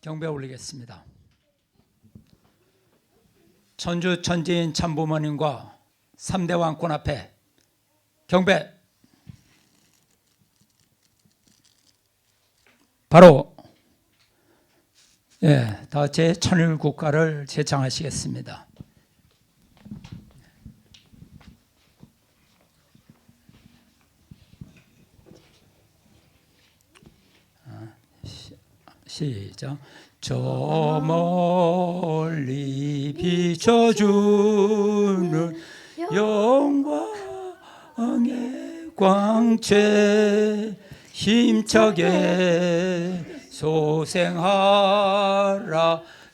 경배 올리겠습니다. 천주 천지인 참부모님과 3대 왕권 앞에 경배. 바로 다 같이 천일국가를 제창하시겠습니다. 시작. 저 멀리 비춰주는 영광의 광채 힘차게 소생하라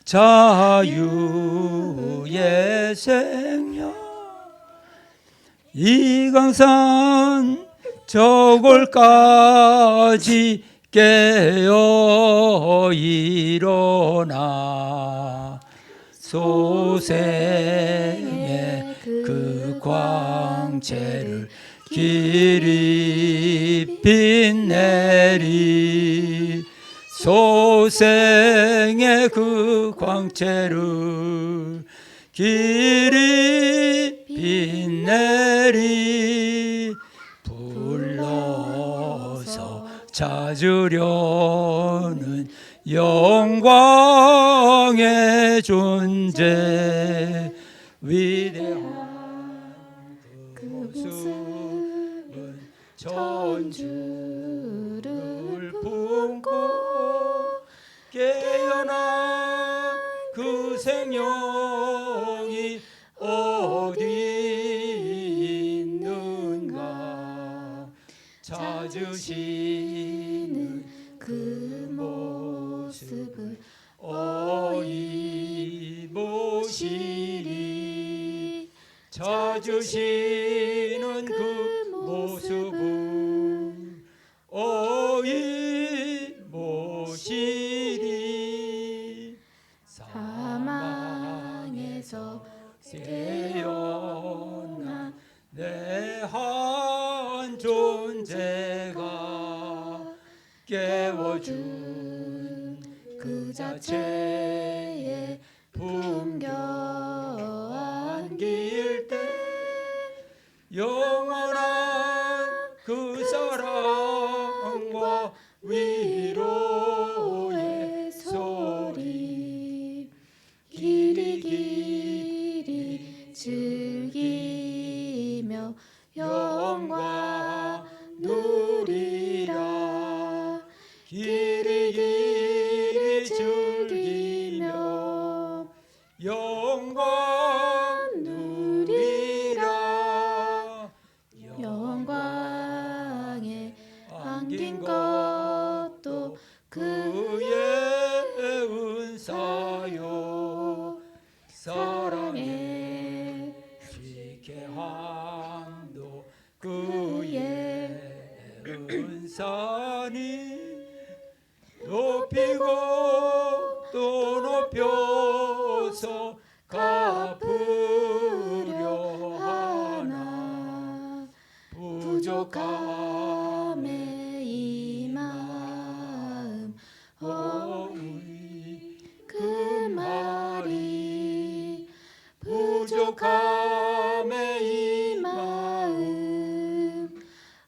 자유의 생명. 이 강산 저골까지 깨어 일어나 소생의 그 광채를 길이 빛내리. 소생의 그 광채를 길이 빛내리. 불러서 찾으려는 영광의 존재. 위대한 그 모습은 천주를 품고 깨어난 그 생명이 어디 있는가. 찾으시는 그 모습을 어이 보시리. 찾으시는 그 모습을 어이 보시리. 사망에서 깨어난 내 한 존재가 깨워준 그 자체의 품격 안길 때 영원한 그 사랑과 위로의 소리 길이 길이 즐기며 영광 누리라. 길이 길이 즐기며 영광 누리라. 영광에 안긴 것도 그의 은사요. 사랑의 지게함도 그의 은사니. 높이고 또 높여서 갚으려 하나. 부족함에 이 마음 어이 그 말이. 부족함에 이 마음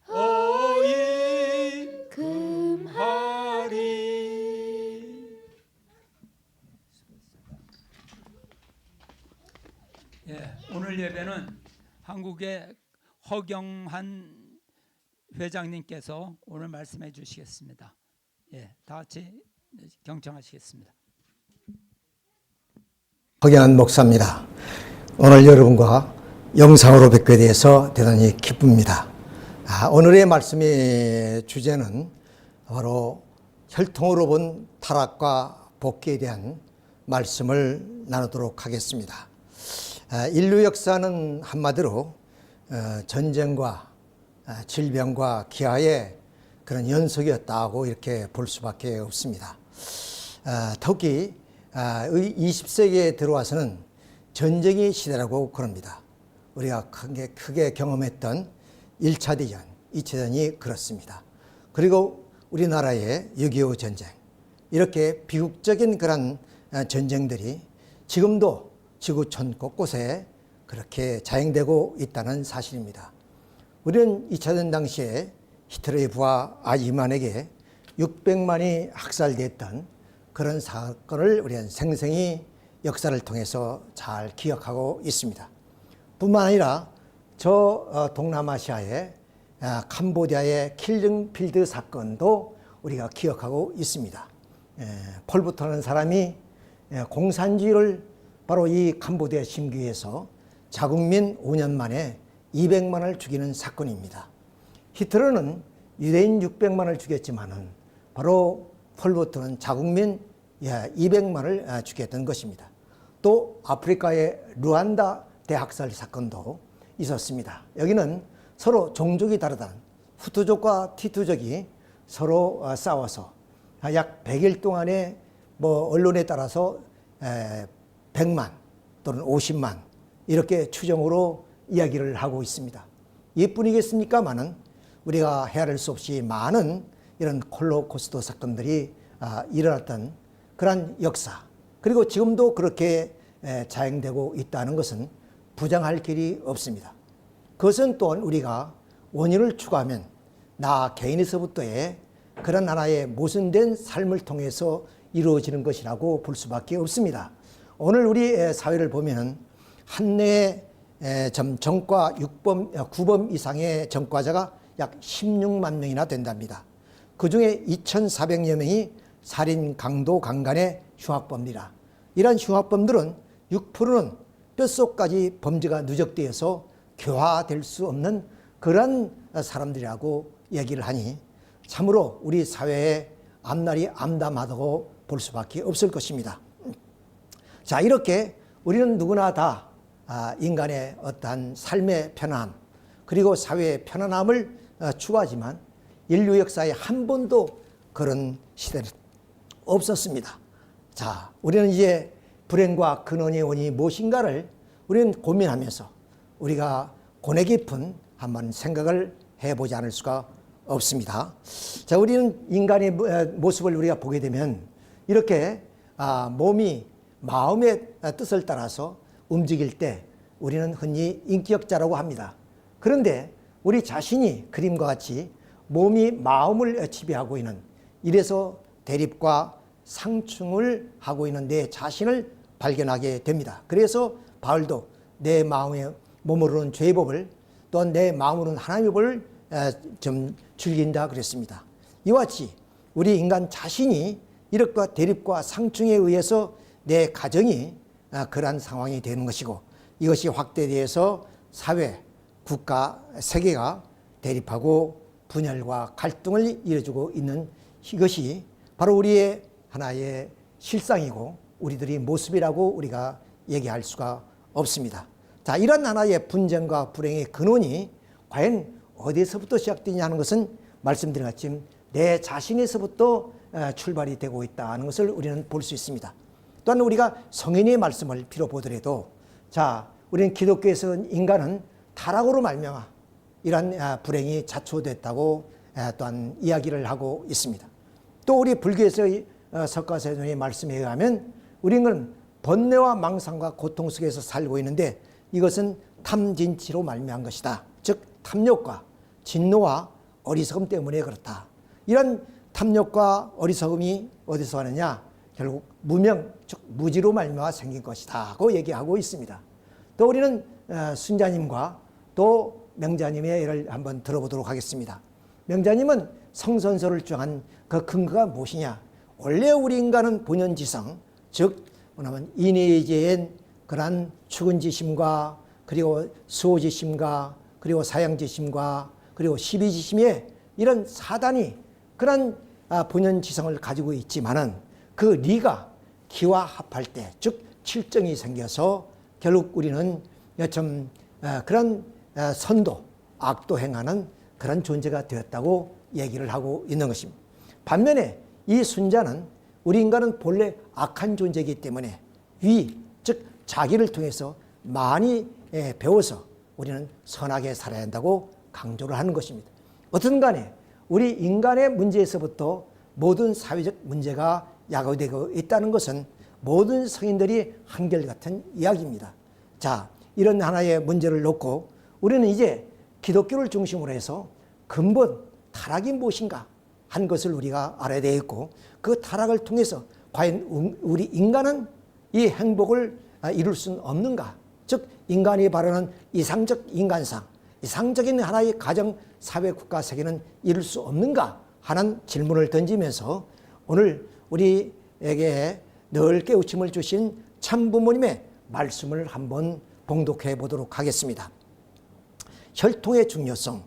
어이 그 말이. 오늘 예배는 한국의 허경한 회장님께서 오늘 말씀해 주시겠습니다. 다 같이 경청하시겠습니다. 허경한 목사입니다. 오늘 여러분과 영상으로 뵙게 되어서 대단히 기쁩니다. 오늘의 말씀의 주제는 바로 혈통으로 본 타락과 복귀에 대한 말씀을 나누도록 하겠습니다. 인류 역사는 한마디로 전쟁과 질병과 기아의 그런 연속이었다고 이렇게 볼 수밖에 없습니다. 특히 20세기에 들어와서는 전쟁의 시대라고 그럽니다. 우리가 크게 경험했던 1차 대전, 2차 대전이 그렇습니다. 그리고 우리나라의 6.25 전쟁, 이렇게 비극적인 그런 전쟁들이 지금도 지구촌 곳곳에 그렇게 자행되고 있다는 사실입니다. 우리는 2차 대전 당시에 히틀러의 부하 아이만에게 600만이 학살됐던 그런 사건을 우리는 생생히 역사를 통해서 잘 기억하고 있습니다. 뿐만 아니라 저 동남아시아의 캄보디아의 킬링필드 사건도 우리가 기억하고 있습니다. 폴부트라는 사람이 공산주의를 바로 이 캄보디아 심기에서 자국민 5년 만에 200만을 죽이는 사건입니다. 히틀러는 유대인 600만을 죽였지만은 바로 폴부트는 자국민 200만을 죽였던 것입니다. 또 아프리카의 루안다 대학살 사건도 있었습니다. 여기는 서로 종족이 다르다는 후투족과 티투족이 서로 싸워서 약 100일 동안에 언론에 따라서 100만 또는 50만 이렇게 추정으로 이야기를 하고 있습니다. 이뿐이겠습니까마는 우리가 헤아릴 수 없이 많은 이런 홀로코스트 사건들이 일어났던 그런 역사, 그리고 지금도 그렇게 자행되고 있다는 것은 부정할 길이 없습니다. 그것은 또한 우리가 원인을 추구하면 나 개인에서부터의 그런 하나의 모순된 삶을 통해서 이루어지는 것이라고 볼 수밖에 없습니다. 오늘 우리 사회를 보면은 한 해에 전과 9범 이상의 전과자가 약 16만 명이나 된답니다. 그 중에 2,400여 명이 살인, 강도, 강간의 흉악범입니다. 이러한 흉악범들은 6%는 뼛속까지 범죄가 누적되어서 교화될 수 없는 그런 사람들이라고 얘기를 하니 참으로 우리 사회의 앞날이 암담하다고 볼 수밖에 없을 것입니다. 자, 이렇게 우리는 누구나 다 인간의 어떠한 삶의 편안함 그리고 사회의 편안함을 추구하지만 인류 역사에 한 번도 그런 시대는 없었습니다. 자, 우리는 이제 불행과 근원의 원인이 무엇인가를 우리는 고민하면서 우리가 고뇌 깊은 한번 생각을 해보지 않을 수가 없습니다. 자, 우리는 인간의 모습을 우리가 보게 되면 이렇게 몸이 마음의 뜻을 따라서 움직일 때 우리는 흔히 인격자라고 합니다. 그런데 우리 자신이 그림과 같이 몸이 마음을 지배하고 있는, 이래서 대립과 상충을 하고 있는 내 자신을 발견하게 됩니다. 그래서 바울도 내 마음에 몸으로는 죄의 법을, 또 내 마음으로는 하나님의 법을 좀 즐긴다 그랬습니다. 이와 같이 우리 인간 자신이 이력과 대립과 상충에 의해서 내 가정이 그러한 상황이 되는 것이고, 이것이 확대되어서 사회, 국가, 세계가 대립하고 분열과 갈등을 이뤄주고 있는 이것이 바로 우리의 하나의 실상이고 우리들의 모습이라고 우리가 얘기할 수가 없습니다. 자, 이런 하나의 분쟁과 불행의 근원이 과연 어디에서부터 시작되냐는 것은 말씀드린 것처럼 내 자신에서부터 출발이 되고 있다는 것을 우리는 볼 수 있습니다. 또한 우리가 성인의 말씀을 비로 보더라도, 자, 우리는 기독교에서는 인간은 타락으로 말미암아 이러한 불행이 자초됐다고 또한 이야기를 하고 있습니다. 또 우리 불교에서의 석가세존의 말씀에 의하면 우리는 번뇌와 망상과 고통 속에서 살고 있는데 이것은 탐진치로 말미암은 것이다. 즉 탐욕과 진노와 어리석음 때문에 그렇다. 이런 탐욕과 어리석음이 어디서 하느냐? 결국 무명, 즉 무지로 말미암아 생긴 것이다고 얘기하고 있습니다. 또 우리는 순자님과 또 명자님의 예를 한번 들어보도록 하겠습니다. 명자님은 성선설을 주장한 그 근거가 무엇이냐? 원래 우리 인간은 본연지성, 즉 뭐냐면 인의제인 그러한 추근지심과 그리고 수호지심과 그리고 사양지심과 그리고 시비지심의 이런 사단이 그런 본연지성을 가지고 있지만은 그 리가 기와 합할 때, 즉 칠정이 생겨서 결국 우리는 좀 그런 선도, 악도 행하는 그런 존재가 되었다고 얘기를 하고 있는 것입니다. 반면에 이 순자는 우리 인간은 본래 악한 존재이기 때문에 위, 즉 자기를 통해서 많이 배워서 우리는 선하게 살아야 한다고 강조를 하는 것입니다. 어떤 간에 우리 인간의 문제에서부터 모든 사회적 문제가 야기되고 있다는 것은 모든 성인들이 한결같은 이야기입니다. 자, 이런 하나의 문제를 놓고 우리는 이제 기독교를 중심으로 해서 근본 타락이 무엇인가 한 것을 우리가 알아야 되겠고, 그 타락을 통해서 과연 우리 인간은 이 행복을 이룰 수는 없는가? 즉 인간이 바라는 이상적 인간상, 이상적인 하나의 가정, 사회, 국가, 세계는 이룰 수 없는가 하는 질문을 던지면서 오늘 우리에게 늘 깨우침을 주신 참부모님의 말씀을 한번 봉독해 보도록 하겠습니다. 혈통의 중요성.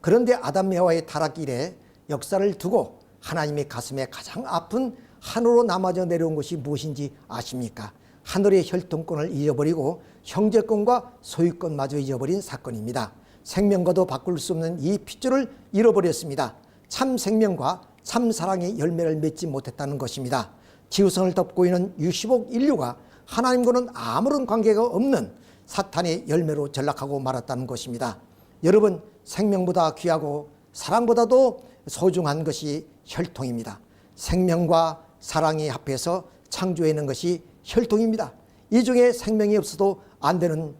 그런데 아담 여호와의 타락 이래 역사를 두고 하나님의 가슴에 가장 아픈 하늘로 남아져 내려온 것이 무엇인지 아십니까? 하늘의 혈통권을 잊어버리고 형제권과 소유권마저 잊어버린 사건입니다. 생명과도 바꿀 수 없는 이 핏줄을 잃어버렸습니다. 참 생명과 참 사랑의 열매를 맺지 못했다는 것입니다. 지구성을 덮고 있는 유시복 인류가 하나님과는 아무런 관계가 없는 사탄의 열매로 전락하고 말았다는 것입니다. 여러분, 생명보다 귀하고 사랑보다도 소중한 것이 혈통입니다. 생명과 사랑이 합해서 창조해낸 것이 혈통입니다. 이 중에 생명이 없어도 안 되는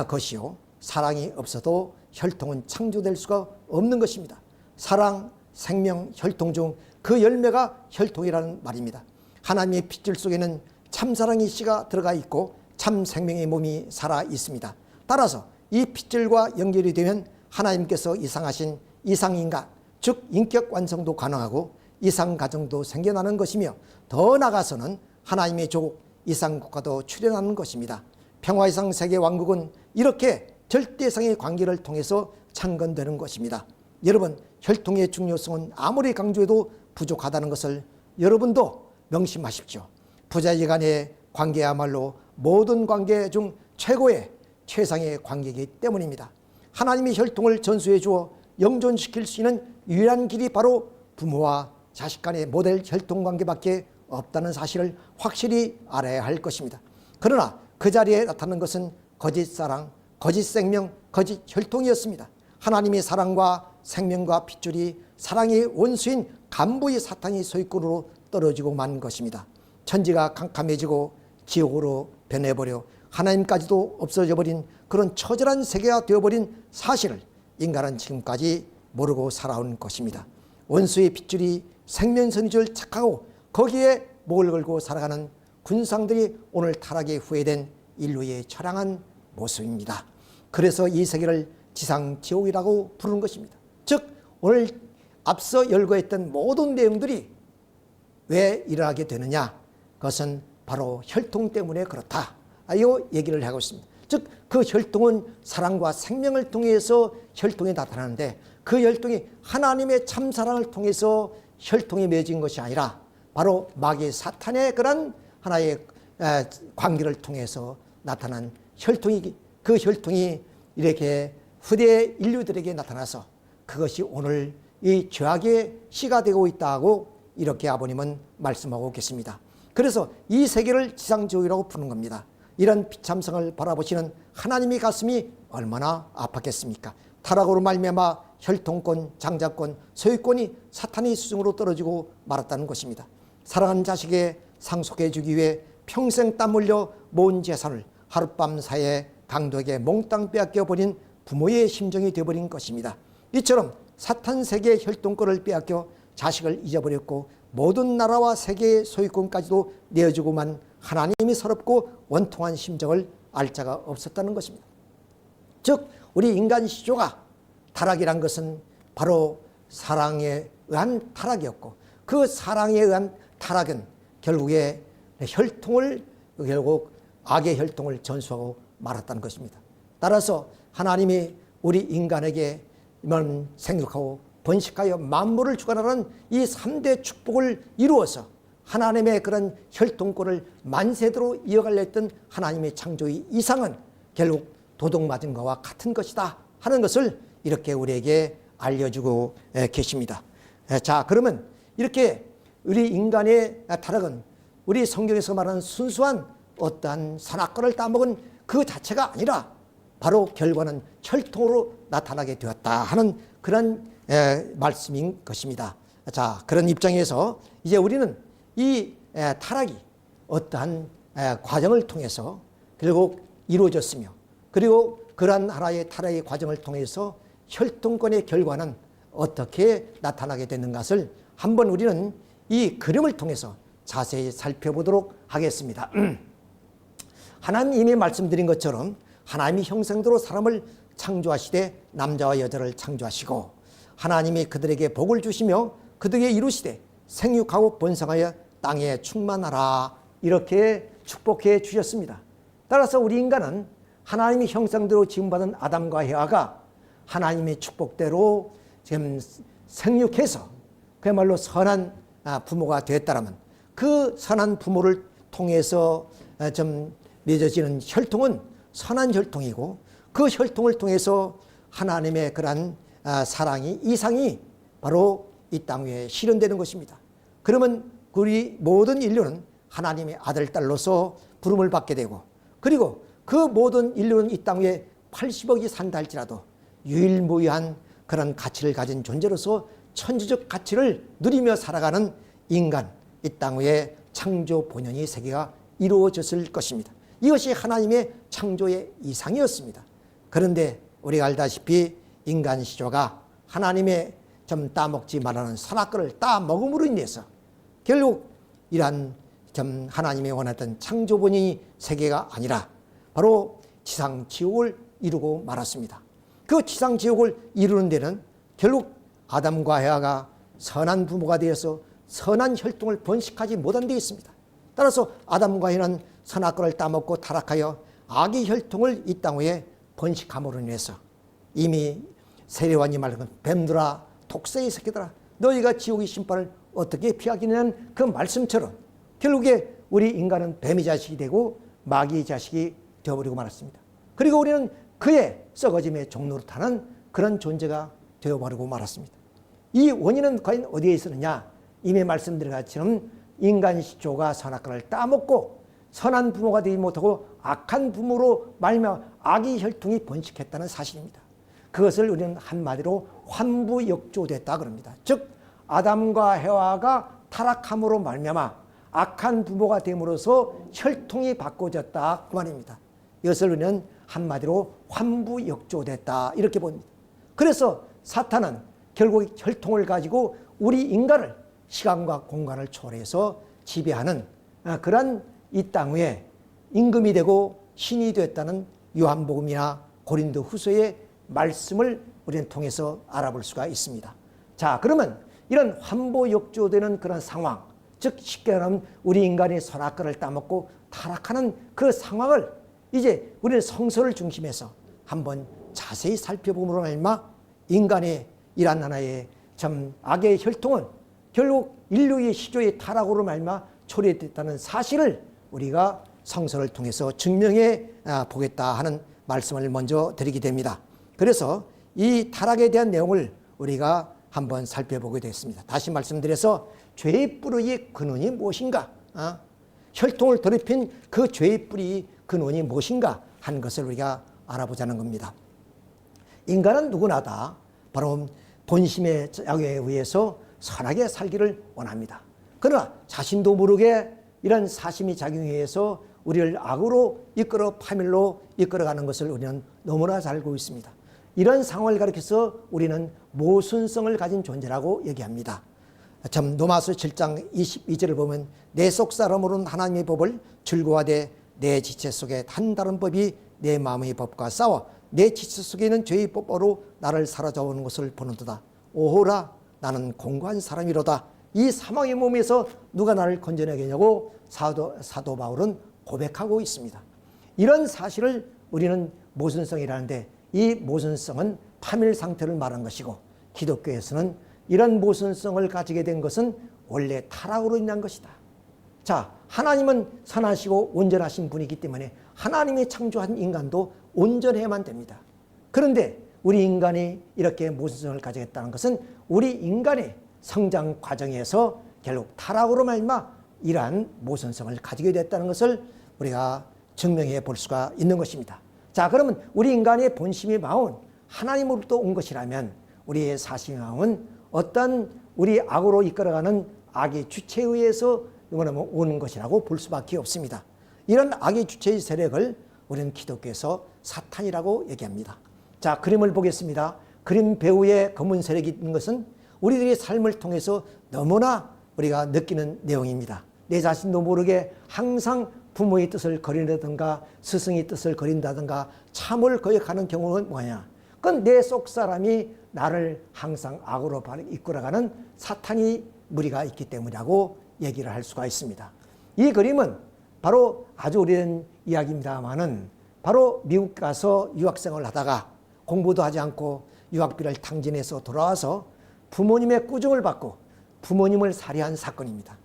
것이요, 사랑이 없어도 혈통은 창조될 수가 없는 것입니다. 사랑, 생명, 혈통 중 그 열매가 혈통이라는 말입니다. 하나님의 핏줄 속에는 참사랑의 씨가 들어가 있고 참 생명의 몸이 살아 있습니다. 따라서 이 핏줄과 연결이 되면 하나님께서 이상하신 이상인간, 즉 인격 완성도 가능하고 이상가정도 생겨나는 것이며, 더 나아가서는 하나님의 조국 이상국가도 출현하는 것입니다. 평화이상 세계왕국은 이렇게 절대상의 관계를 통해서 창건되는 것입니다. 여러분, 혈통의 중요성은 아무리 강조해도 부족하다는 것을 여러분도 명심하십시오. 부자지간의 관계야말로 모든 관계 중 최고의 최상의 관계이기 때문입니다. 하나님의 혈통을 전수해 주어 영존시킬 수 있는 유일한 길이 바로 부모와 자식 간의 모델 혈통 관계밖에 없다는 사실을 확실히 알아야 할 것입니다. 그러나 그 자리에 나타난 것은 거짓 사랑, 거짓 생명, 거짓 혈통이었습니다. 하나님의 사랑과 생명과 핏줄이 사랑의 원수인 간부의 사탄의 소유권으로 떨어지고 만 것입니다. 천지가 캄캄해지고 지옥으로 변해버려 하나님까지도 없어져 버린 그런 처절한 세계가 되어버린 사실을 인간은 지금까지 모르고 살아온 것입니다. 원수의 핏줄이 생명선인 줄 착하고 거기에 목을 걸고 살아가는 군상들이 오늘 타락에 후회된 인류의 처량한 모습입니다. 그래서 이 세계를 지상지옥이라고 부르는 것입니다. 즉 오늘 앞서 열거했던 모든 내용들이 왜 일어나게 되느냐? 그것은 바로 혈통 때문에 그렇다, 이 얘기를 하고 있습니다. 즉 그 혈통은 사랑과 생명을 통해서 혈통이 나타나는데, 그 혈통이 하나님의 참사랑을 통해서 혈통이 맺은 것이 아니라 바로 마귀 사탄의 그런 하나의 관계를 통해서 나타난 혈통이, 그 혈통이 이렇게 후대 인류들에게 나타나서 그것이 오늘 이 죄악의 씨가 되고 있다고 이렇게 아버님은 말씀하고 계십니다. 그래서 이 세계를 지상지옥이라고 부르는 겁니다. 이런 비참성을 바라보시는 하나님의 가슴이 얼마나 아팠겠습니까? 타락으로 말미암아 혈통권, 장자권, 소유권이 사탄의 수중으로 떨어지고 말았다는 것입니다. 사랑하는 자식에 상속해 주기 위해 평생 땀 흘려 모은 재산을 하룻밤 사이에 강도에게 몽땅 빼앗겨 버린 부모의 심정이 되어버린 것입니다. 이처럼 사탄 세계의 혈통권을 빼앗겨 자식을 잊어버렸고 모든 나라와 세계의 소유권까지도 내어주고만 하나님이 서럽고 원통한 심정을 알 자가 없었다는 것입니다. 즉 우리 인간 시조가 타락이란 것은 바로 사랑에 의한 타락이었고, 그 사랑에 의한 타락은 결국에 혈통을, 결국 악의 혈통을 전수하고 말았다는 것입니다. 따라서 하나님이 우리 인간에게 생육하고 번식하여 만물을 주관하는 이 3대 축복을 이루어서 하나님의 그런 혈통권을 만세대로 이어가려 했던 하나님의 창조의 이상은 결국 도둑맞은 것과 같은 것이다 하는 것을 이렇게 우리에게 알려주고 계십니다. 자, 그러면 이렇게 우리 인간의 타락은 우리 성경에서 말하는 순수한 어떠한 선악과를 따먹은 그 자체가 아니라 바로 결과는 혈통으로 나타나게 되었다 하는 그런 말씀인 것입니다. 자, 그런 입장에서 이제 우리는 이 타락이 어떠한 과정을 통해서 결국 이루어졌으며, 그리고 그러한 하나의 타락의 과정을 통해서 혈통권의 결과는 어떻게 나타나게 되는 것을 한번 우리는 이 그림을 통해서 자세히 살펴보도록 하겠습니다. 하나님이 말씀드린 것처럼 하나님이 형상대로 사람을 창조하시되 남자와 여자를 창조하시고, 하나님이 그들에게 복을 주시며 그들에게 이루시되 생육하고 번성하여 땅에 충만하라, 이렇게 축복해 주셨습니다. 따라서 우리 인간은 하나님이 형상대로 지음받은 아담과 해와가 하나님의 축복대로 지금 생육해서 그야말로 선한 부모가 되었다면, 그 선한 부모를 통해서 좀 맺어지는 혈통은 선한 혈통이고, 그 혈통을 통해서 하나님의 그러한 사랑이, 이상이 바로 이 땅 위에 실현되는 것입니다. 그러면 우리 모든 인류는 하나님의 아들, 딸로서 부름을 받게 되고, 그리고 그 모든 인류는 이 땅 위에 80억이 산다 할지라도 유일무이한 그런 가치를 가진 존재로서 천지적 가치를 누리며 살아가는 인간, 이 땅 위에 창조 본연의 세계가 이루어졌을 것입니다. 이것이 하나님의 창조의 이상이었습니다. 그런데 우리가 알다시피 인간 시조가 하나님의 좀 따먹지 말라는 선악과를 따먹음으로 인해서 결국 이러한 좀 하나님이 원했던 창조 본연의 세계가 아니라 바로 지상지옥을 이루고 말았습니다. 그 지상지옥을 이루는 데는 결국 아담과 해와가 선한 부모가 되어서 선한 혈통을 번식하지 못한 데 있습니다. 따라서 아담과 해와는 선악과를 따먹고 타락하여 악의 혈통을 이 땅 위에 번식함으로 인해서 이미 세례요한이 말한 뱀들아, 독새의 새끼들아, 너희가 지옥의 심판을 어떻게 피하겠냐는 그 말씀처럼 결국에 우리 인간은 뱀의 자식이 되고 마귀의 자식이 되어버리고 말았습니다. 그리고 우리는 그의 썩어짐의 종노릇하는 그런 존재가 되어버리고 말았습니다. 이 원인은 과연 어디에 있었느냐? 이미 말씀드린 것처럼 인간 시조가 선악과를 따먹고 선한 부모가 되지 못하고 악한 부모로 말미암아 악의 혈통이 번식했다는 사실입니다. 그것을 우리는 한마디로 환부역조됐다 그럽니다. 즉 아담과 해와가 타락함으로 말미암아 악한 부모가 됨으로써 혈통이 바꿔졌다 그 말입니다. 이것을 우리는 한마디로 환부역조됐다 이렇게 봅니다. 그래서 사탄은 결국 혈통을 가지고 우리 인간을 시간과 공간을 초월해서 지배하는 그런 이 땅 위에 임금이 되고 신이 되었다는 요한복음이나 고린도 후서의 말씀을 우리는 통해서 알아볼 수가 있습니다. 자, 그러면 이런 환부역조되는 그런 상황, 즉 쉽게 말하면 우리 인간이 선악과를 따먹고 타락하는 그 상황을 이제 우리는 성서를 중심해서 한번 자세히 살펴보므로 말미암아 인간의 이러한 하나의 참 악의 혈통은 결국 인류의 시조의 타락으로 말미암아 초래됐다는 사실을 우리가 성서를 통해서 증명해 보겠다 하는 말씀을 먼저 드리게 됩니다. 그래서 이 타락에 대한 내용을 우리가 한번 살펴보게 됐습니다. 다시 말씀드려서 죄의 뿌리의 근원이 무엇인가? 혈통을 더럽힌 그 죄의 뿌리 근원이 무엇인가 하는 것을 우리가 알아보자는 겁니다. 인간은 누구나 다 바로 본심의 작용에 의해서 선하게 살기를 원합니다. 그러나 자신도 모르게 이런 사심의 작용에 의해서 우리를 악으로 이끌어 파멸로 이끌어가는 것을 우리는 너무나 잘 알고 있습니다. 이런 상황을 가리켜서 우리는 모순성을 가진 존재라고 얘기합니다. 참 로마서 7장 22절을 보면 내 속 사람으로는 하나님의 법을 즐거워하되 내 지체 속에 한 다른 법이 내 마음의 법과 싸워 내 지체 속에 있는 죄의 법으로 나를 사로잡아오는 것을 보는도다. 오호라 나는 공고한 사람이로다. 이 사망의 몸에서 누가 나를 건져내겠냐고 사도 바울은 고백하고 있습니다. 이런 사실을 우리는 모순성이라는데 이 모순성은 파멸 상태를 말한 것이고 기독교에서는 이런 모순성을 가지게 된 것은 원래 타락으로 인한 것이다. 자, 하나님은 선하시고 온전하신 분이기 때문에 하나님이 창조한 인간도 온전해야만 됩니다. 그런데 우리 인간이 이렇게 모순성을 가지겠다는 것은 우리 인간의 성장 과정에서 결국 타락으로 말미암아 이러한 모순성을 가지게 됐다는 것을 우리가 증명해 볼 수가 있는 것입니다. 자, 그러면 우리 인간의 본심의 마음은 하나님으로부터 온 것이라면 우리의 사심의 마음은 어떤 우리 악으로 이끌어가는 악의 주체에 의해서 오는 것이라고 볼 수밖에 없습니다. 이런 악의 주체의 세력을 우리는 기독교에서 사탄이라고 얘기합니다. 자, 그림을 보겠습니다. 그림 배후에 검은 세력이 있는 것은 우리들의 삶을 통해서 너무나 우리가 느끼는 내용입니다. 내 자신도 모르게 항상 부모의 뜻을 거린다든가 스승의 뜻을 거린다든가 참을 거역하는 경우는 뭐냐? 그건 내 속 사람이 나를 항상 악으로 이끌어가는 사탄의 무리가 있기 때문이라고 얘기를 할 수가 있습니다. 이 그림은 바로 아주 오래된 이야기입니다만은 바로 미국 가서 유학생을 하다가 공부도 하지 않고 유학비를 탕진해서 돌아와서 부모님의 꾸중을 받고 부모님을 살해한 사건입니다.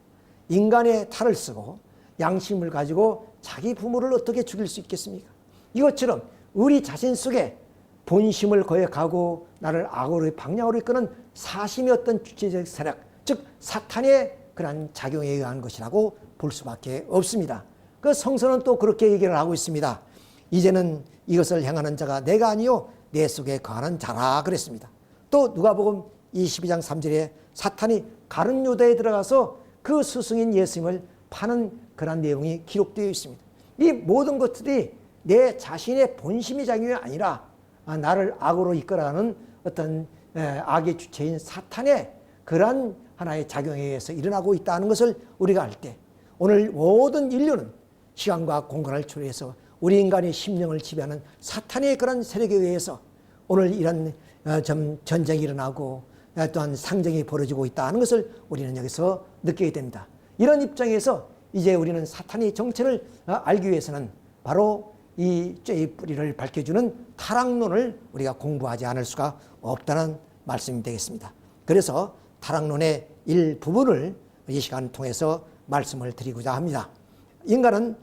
인간의 탈을 쓰고 양심을 가지고 자기 부모를 어떻게 죽일 수 있겠습니까? 이것처럼 우리 자신 속에 본심을 거역하고 나를 악으로 방향으로 이끄는 사심의 어떤 주체적 세력, 즉 사탄의 그러한 작용에 의한 것이라고 볼 수밖에 없습니다. 그 성서는 또 그렇게 얘기를 하고 있습니다. 이제는 이것을 행하는 자가 내가 아니요 내 속에 거하는 자라 그랬습니다. 또 누가복음 22장 3절에 사탄이 가룟 유다에 들어가서 그 스승인 예수님을 파는 그런 내용이 기록되어 있습니다. 이 모든 것들이 내 자신의 본심이 작용이 아니라 나를 악으로 이끌어가는 어떤 악의 주체인 사탄의 그러한 하나의 작용에 의해서 일어나고 있다는 것을 우리가 알 때 오늘 모든 인류는 시간과 공간을 초래해서 우리 인간의 심령을 지배하는 사탄의 그런 세력에 의해서 오늘 이런 전쟁이 일어나고 또한 상정이 벌어지고 있다는 것을 우리는 여기서 느끼게 됩니다. 이런 입장에서 이제 우리는 사탄의 정체를 알기 위해서는 바로 이 죄의 뿌리를 밝혀주는 타락론을 우리가 공부하지 않을 수가 없다는 말씀이 되겠습니다. 그래서 타락론의 일부분을 이 시간 통해서 말씀을 드리고자 합니다. 인간은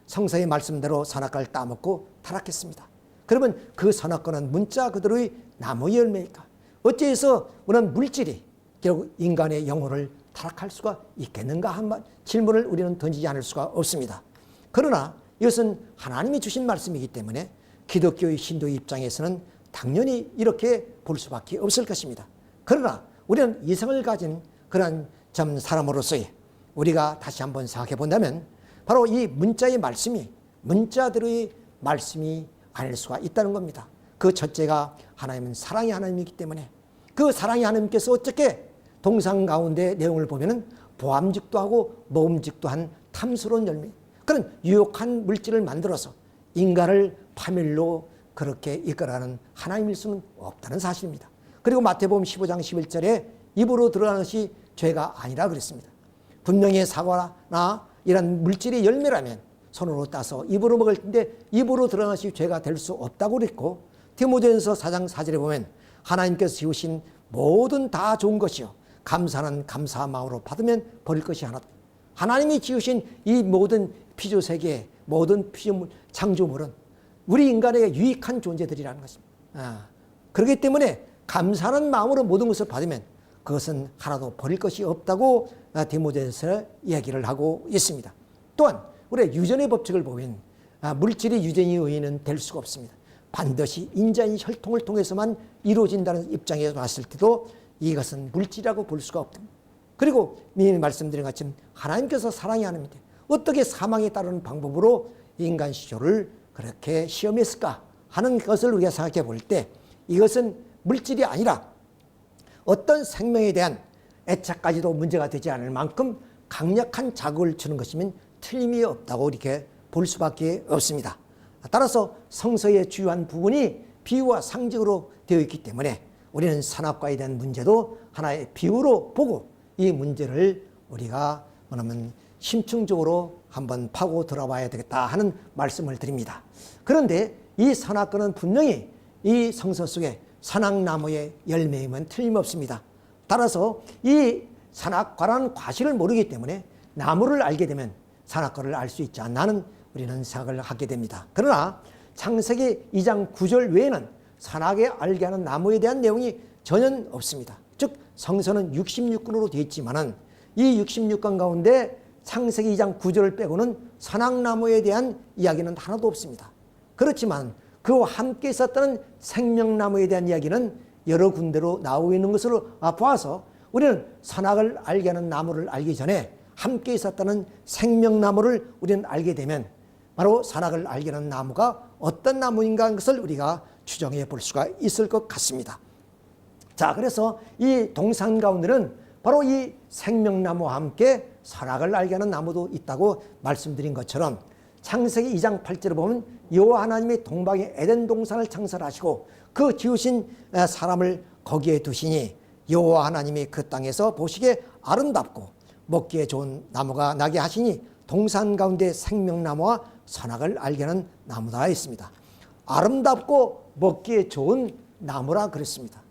성서의 말씀대로 선악과를 따먹고 타락했습니다. 그러면 그 선악과는 문자 그대로의 나무의 열매일까? 어째서 우리는 물질이 결국 인간의 영혼을 타락할 수가 있겠는가 한 질문을 우리는 던지지 않을 수가 없습니다. 그러나 이것은 하나님이 주신 말씀이기 때문에 기독교의 신도의 입장에서는 당연히 이렇게 볼 수밖에 없을 것입니다. 그러나 우리는 이성을 가진 그런 사람으로서의 우리가 다시 한번 생각해 본다면 바로 이 문자의 말씀이 문자대로의 말씀이 아닐 수가 있다는 겁니다. 그 첫째가 하나님은 사랑의 하나님이기 때문에 그 사랑의 하나님께서 어떻게 동상 가운데 내용을 보면은 보암직도 하고 모음직도 한 탐스러운 열매, 그런 유혹한 물질을 만들어서 인간을 파멸로 그렇게 이끌어가는 하나님일 수는 없다는 사실입니다. 그리고 마태복음 15장 11절에 입으로 들어가는 것이 죄가 아니라 그랬습니다. 분명히 사과나 이런 물질의 열매라면 손으로 따서 입으로 먹을 텐데 입으로 들어가는 것이 죄가 될 수 없다고 그랬고, 디모데전서 4장 4절에 보면 하나님께서 지으신 모든 다 좋은 것이요 감사는 감사한 마음으로 받으면 버릴 것이 하나도. 하나님이 지으신 이 모든 피조세계, 모든 피조물, 창조물은 우리 인간에게 유익한 존재들이라는 것입니다. 그렇기 때문에 감사하는 마음으로 모든 것을 받으면 그것은 하나도 버릴 것이 없다고 디모데전서에 얘기를 하고 있습니다. 또한 우리가 유전의 법칙을 보면 물질이 유전의 의의는 될 수가 없습니다. 반드시 인자인 혈통을 통해서만 이루어진다는 입장에 왔을 때도 이것은 물질이라고 볼 수가 없다. 그리고 미리 말씀드린 것처럼 하나님께서 사랑이 하나님인데 어떻게 사망에 따르는 방법으로 인간 시조를 그렇게 시험했을까 하는 것을 우리가 생각해 볼 때 이것은 물질이 아니라 어떤 생명에 대한 애착까지도 문제가 되지 않을 만큼 강력한 자극을 주는 것이면 틀림이 없다고 이렇게 볼 수밖에 없습니다. 따라서 성서의 주요한 부분이 비유와 상징으로 되어 있기 때문에 우리는 선악과에 대한 문제도 하나의 비유로 보고 이 문제를 우리가 뭐냐면 심층적으로 한번 파고 들어봐야 되겠다 하는 말씀을 드립니다. 그런데 이 선악과는 분명히 이 성서 속에 선악나무의 열매임은 틀림없습니다. 따라서 이 선악과라는 과실을 모르기 때문에 나무를 알게 되면 선악과를 알 수 있지 않나는 우리는 생각을 하게 됩니다. 그러나 창세기 2장 9절 외에는 선악에 알게 하는 나무에 대한 내용이 전혀 없습니다. 즉 성서는 66권으로 되어 있지만은 이 66권 가운데 창세기 2장 9절을 빼고는 선악나무에 대한 이야기는 하나도 없습니다. 그렇지만 그와 함께 있었던 생명나무에 대한 이야기는 여러 군데로 나오고 있는 것으로 보아서 우리는 선악을 알게 하는 나무를 알기 전에 함께 있었다는 생명나무를 우리는 알게 되면 바로 선악을 알게 하는 나무가 어떤 나무인가 하는 것을 우리가 추정해 볼 수가 있을 것 같습니다. 자, 그래서 이 동산 가운데는 바로 이 생명나무와 함께 선악을 알게 하는 나무도 있다고 말씀드린 것처럼 창세기 2장 8절에 보면 여호와 하나님이 동방에 에덴 동산을 창설하시고 그 지으신 사람을 거기에 두시니 여호와 하나님이 그 땅에서 보시기에 아름답고 먹기에 좋은 나무가 나게 하시니 동산 가운데 생명나무와 선악을 알게 하는 나무가 있습니다. 아름답고 먹기에 좋은 나무라 그랬습니다.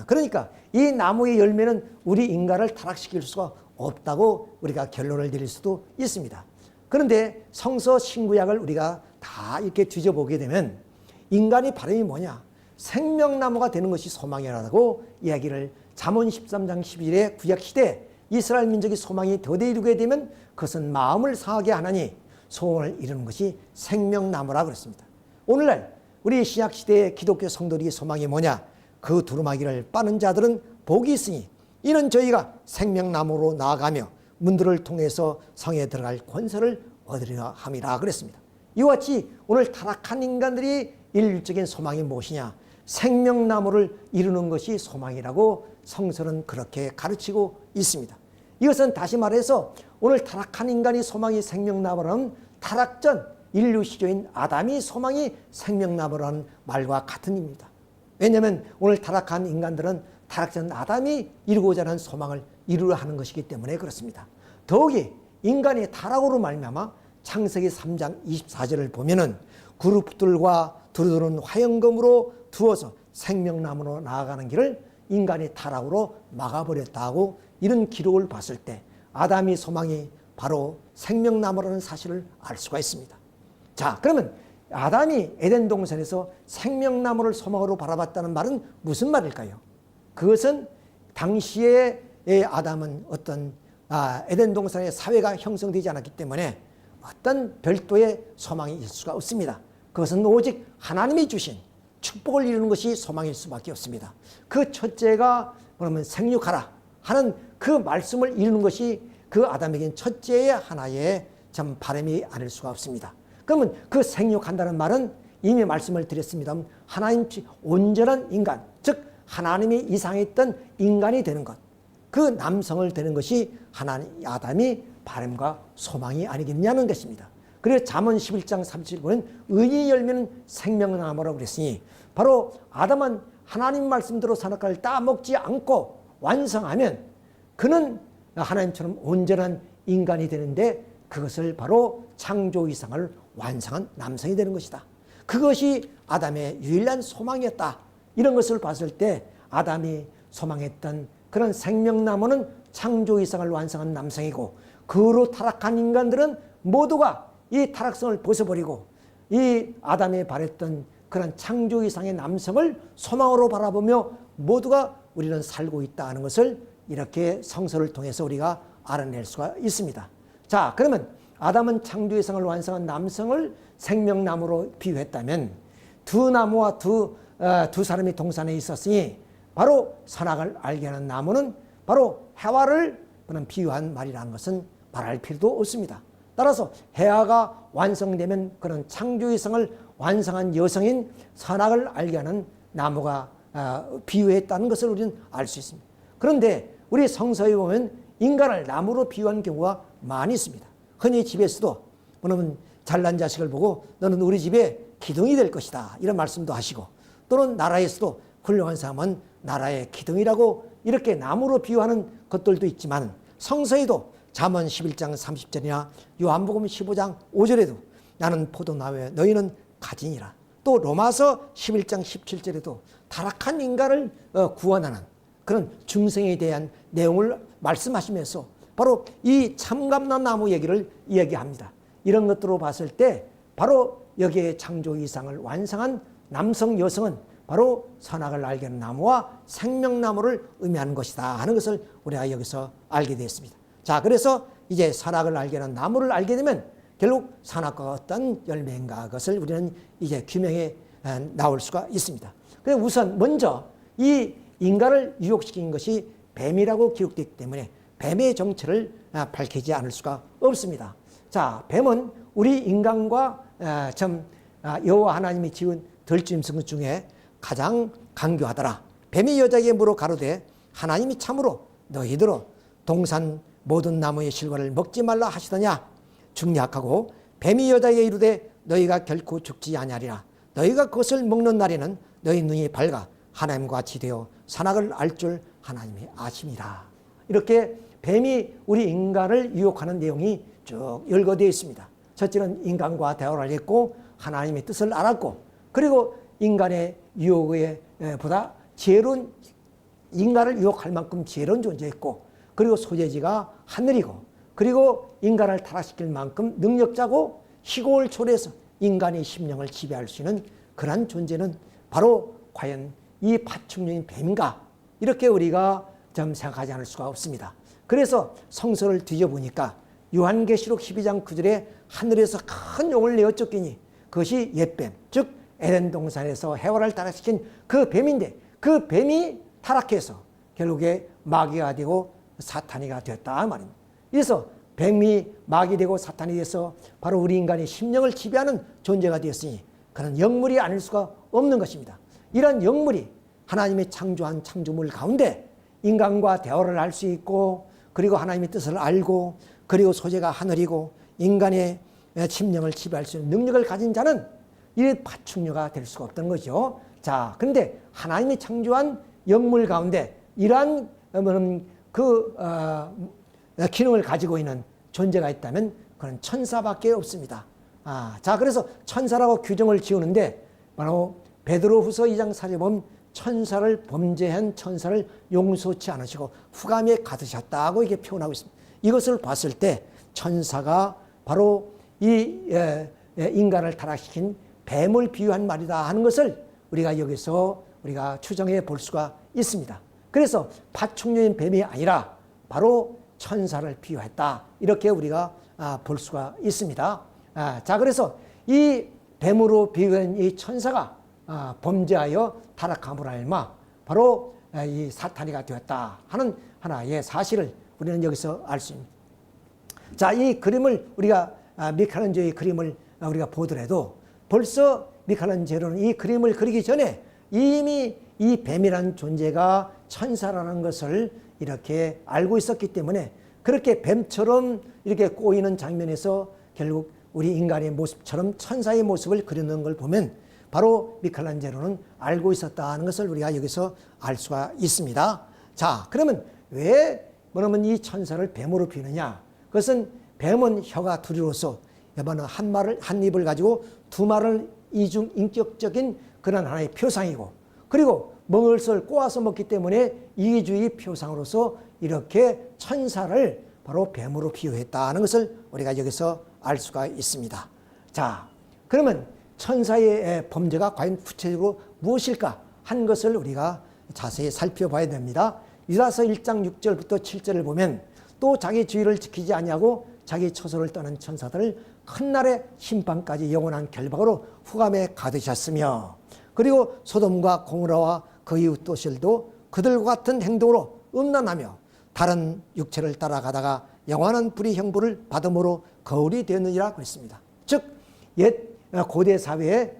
그러니까 이 나무의 열매는 우리 인간을 타락시킬 수가 없다고 우리가 결론을 내릴 수도 있습니다. 그런데 성서 신구약을 우리가 다 이렇게 뒤져보게 되면 인간의 바람이 뭐냐? 생명나무가 되는 것이 소망이라고 이야기를 잠언 13장 11에 구약시대 이스라엘 민족이 소망이 더디 이루게 되면 그것은 마음을 상하게 하나니 소원을 이루는 것이 생명나무라 그랬습니다. 오늘날 우리 신약시대의 기독교 성도들의 소망이 뭐냐? 그 두루마기를 빠는 자들은 복이 있으니 이는 저희가 생명나무로 나아가며 문들을 통해서 성에 들어갈 권세를 얻으려 함이라 그랬습니다. 이와 같이 오늘 타락한 인간들이 일률적인 소망이 무엇이냐? 생명나무를 이루는 것이 소망이라고 성서는 그렇게 가르치고 있습니다. 이것은 다시 말해서 오늘 타락한 인간의 소망이 생명나무라는 타락전 인류 시조인 아담이 소망이 생명나무라는 말과 같은 입니다. 왜냐하면 오늘 타락한 인간들은 타락전 아담이 이루고자 하는 소망을 이루려 하는 것이기 때문에 그렇습니다. 더욱이 인간이 타락으로 말미암아 창세기 3장 24절을 보면은 그룹들과 두루두른 화영검으로 두어서 생명나무로 나아가는 길을 인간이 타락으로 막아버렸다고 이런 기록을 봤을 때 아담의 소망이 바로 생명나무라는 사실을 알 수가 있습니다. 자, 그러면 아담이 에덴 동산에서 생명나무를 소망으로 바라봤다는 말은 무슨 말일까요? 그것은 당시에 아담은 어떤 에덴 동산의 사회가 형성되지 않았기 때문에 어떤 별도의 소망이 있을 수가 없습니다. 그것은 오직 하나님이 주신 축복을 이루는 것이 소망일 수밖에 없습니다. 그 첫째가 그러면 생육하라 하는 그 말씀을 이루는 것이 그 아담에게는 첫째의 하나의 참 바람이 아닐 수가 없습니다. 그러면 그 생육한다는 말은 이미 말씀을 드렸습니다. 하나님 온전한 인간, 즉 하나님이 이상했던 인간이 되는 것, 그 남성을 되는 것이 하나님 아담이 바람과 소망이 아니겠냐는 것입니다. 그래서 잠언 11장 37절 보면 의의 열매는 생명나무라고 그랬으니 바로 아담은 하나님 말씀대로 선악과를 따먹지 않고 완성하면 그는 하나님처럼 온전한 인간이 되는데 그것을 바로 창조 이상을 완성한 남성이 되는 것이다. 그것이 아담의 유일한 소망이었다. 이런 것을 봤을 때 아담이 소망했던 그런 생명나무는 창조 이상을 완성한 남성이고 그로 타락한 인간들은 모두가 이 타락성을 벗어버리고 이 아담이 바랬던 그런 창조 이상의 남성을 소망으로 바라보며 모두가 우리는 살고 있다는 것을 이렇게 성서를 통해서 우리가 알아낼 수가 있습니다. 자, 그러면 아담은 창조 이상을 완성한 남성을 생명나무로 비유했다면 두 나무와 두 사람이 동산에 있었으니 바로 선악을 알게 하는 나무는 바로 해와를 비유한 말이라는 것은 말할 필요도 없습니다. 따라서 해와가 완성되면 그런 창조 이상을 완성한 여성인 선악을 알게 하는 나무가 비유했다는 것을 우리는 알 수 있습니다. 그런데 우리 성서에 보면 인간을 나무로 비유한 경우가 많이 있습니다. 흔히 집에서도 여러분 잘난 자식을 보고 너는 우리 집에 기둥이 될 것이다 이런 말씀도 하시고 또는 나라에서도 훌륭한 사람은 나라의 기둥이라고 이렇게 나무로 비유하는 것들도 있지만 성서에도 잠언 11장 30절이나 요한복음 15장 5절에도 나는 포도나무에 너희는 가지니라. 또 로마서 11장 17절에도 타락한 인간을 구원하는 그런 중생에 대한 내용을 말씀하시면서 바로 이 참감나무 얘기를 이야기합니다. 이런 것들로 봤을 때 바로 여기에 창조 이상을 완성한 남성 여성은 바로 선악을 알게 하는 나무와 생명나무를 의미하는 것이다 하는 것을 우리가 여기서 알게 되었습니다. 자, 그래서 이제 선악을 알게 하는 나무를 알게 되면 결국 선악과가 어떤 열매인가 그것을 우리는 이제 규명해 나올 수가 있습니다. 그래서 우선 먼저 이 인간을 유혹시킨 것이 뱀이라고 기록되기 때문에 뱀의 정체를 밝히지 않을 수가 없습니다. 자, 뱀은 우리 인간과 여호와 하나님이 지은 들짐승 중에 가장 강교하더라. 뱀이 여자에게 물어 가로되 하나님이 참으로 너희들로 동산 모든 나무의 실과를 먹지 말라 하시더냐. 중략하고 뱀이 여자에게 이르되 너희가 결코 죽지 아니하리라. 너희가 그것을 먹는 날에는 너희 눈이 밝아 하나님과 같이 되어 선악을 알 줄 하나님이 아심이라. 이렇게 뱀이 우리 인간을 유혹하는 내용이 쭉 열거되어 있습니다. 첫째는 인간과 대화를 했고 하나님의 뜻을 알았고, 그리고 인간의 유혹에 보다 지혜로운, 인간을 유혹할 만큼 지혜로운 존재였고, 그리고 소재지가 하늘이고, 그리고 인간을 타락시킬 만큼 능력자고 희고를 초래해서 인간의 심령을 지배할 수 있는 그러한 존재는 바로 과연 이 파충류인 뱀인가, 이렇게 우리가 좀 생각하지 않을 수가 없습니다. 그래서 성서를 뒤져보니까 요한계시록 12장 9절에 하늘에서 큰 용을 내어 쫓기니 그것이 옛뱀, 즉 에덴 동산에서 해와를 타락시킨 그 뱀인데, 그 뱀이 타락해서 결국에 마귀가 되고 사탄이가 되었다 말입니다. 그래서 뱀이 마귀 되고 사탄이 돼서 바로 우리 인간의 심령을 지배하는 존재가 되었으니 그는 영물이 아닐 수가 없는 것입니다. 이런 영물이 하나님의 창조한 창조물 가운데 인간과 대화를 할 수 있고, 그리고 하나님의 뜻을 알고, 그리고 소재가 하늘이고 인간의 심령을 지배할 수 있는 능력을 가진 자는 이 파충류가 될 수가 없다는 거죠. 자, 그런데 하나님이 창조한 영물 가운데 이러한 기능을 가지고 있는 존재가 있다면 그건 천사밖에 없습니다. 자, 그래서 천사라고 규정을 지우는데 바로 베드로후서 2장 4절에 보면 천사를 범죄한 천사를 용서치 않으시고 후감에 가두셨다고 이게 표현하고 있습니다. 이것을 봤을 때 천사가 바로 이 인간을 타락시킨 뱀을 비유한 말이다 하는 것을 우리가 여기서 우리가 추정해 볼 수가 있습니다. 그래서 파충류인 뱀이 아니라 바로 천사를 비유했다, 이렇게 우리가 볼 수가 있습니다. 자, 그래서 이 뱀으로 비유한 이 천사가 범죄하여 타락함으로 알마 바로 이 사탄이가 되었다 하는 하나의 사실을 우리는 여기서 알 수 있습니다. 자, 이 그림을 우리가 미켈란젤로의 그림을 우리가 보더라도 벌써 미켈란젤로는 이 그림을 그리기 전에 이미 이 뱀이라는 존재가 천사라는 것을 이렇게 알고 있었기 때문에 그렇게 뱀처럼 이렇게 꼬이는 장면에서 결국 우리 인간의 모습처럼 천사의 모습을 그리는 걸 보면 바로 미켈란젤로는 알고 있었다는 것을 우리가 여기서 알 수가 있습니다. 자, 그러면 왜 이 천사를 뱀으로 비느냐? 그것은 뱀은 혀가 둘이로서 한 입을 가지고 두 말을 이중 인격적인 그런 하나의 표상이고, 그리고 먹을 것을 꼬아서 먹기 때문에 이기주의 표상으로서 이렇게 천사를 바로 뱀으로 비유했다는 것을 우리가 여기서 알 수가 있습니다. 자, 그러면 천사의 범죄가 과연 구체적으로 무엇일까 한 것을 우리가 자세히 살펴봐야 됩니다. 유다서 1장 6절부터 7절을 보면 또 자기 주의를 지키지 아니하고 자기 처소를 떠난 천사들을 큰 날의 심판까지 영원한 결박으로 후감에 가두셨으며, 그리고 소돔과 고모라와 그 이웃 도시들도 그들과 같은 행동으로 음란하며 다른 육체를 따라가다가 영원한 불의 형벌을 받음으로 거울이 되느니라 그랬습니다. 즉 옛 고대 사회에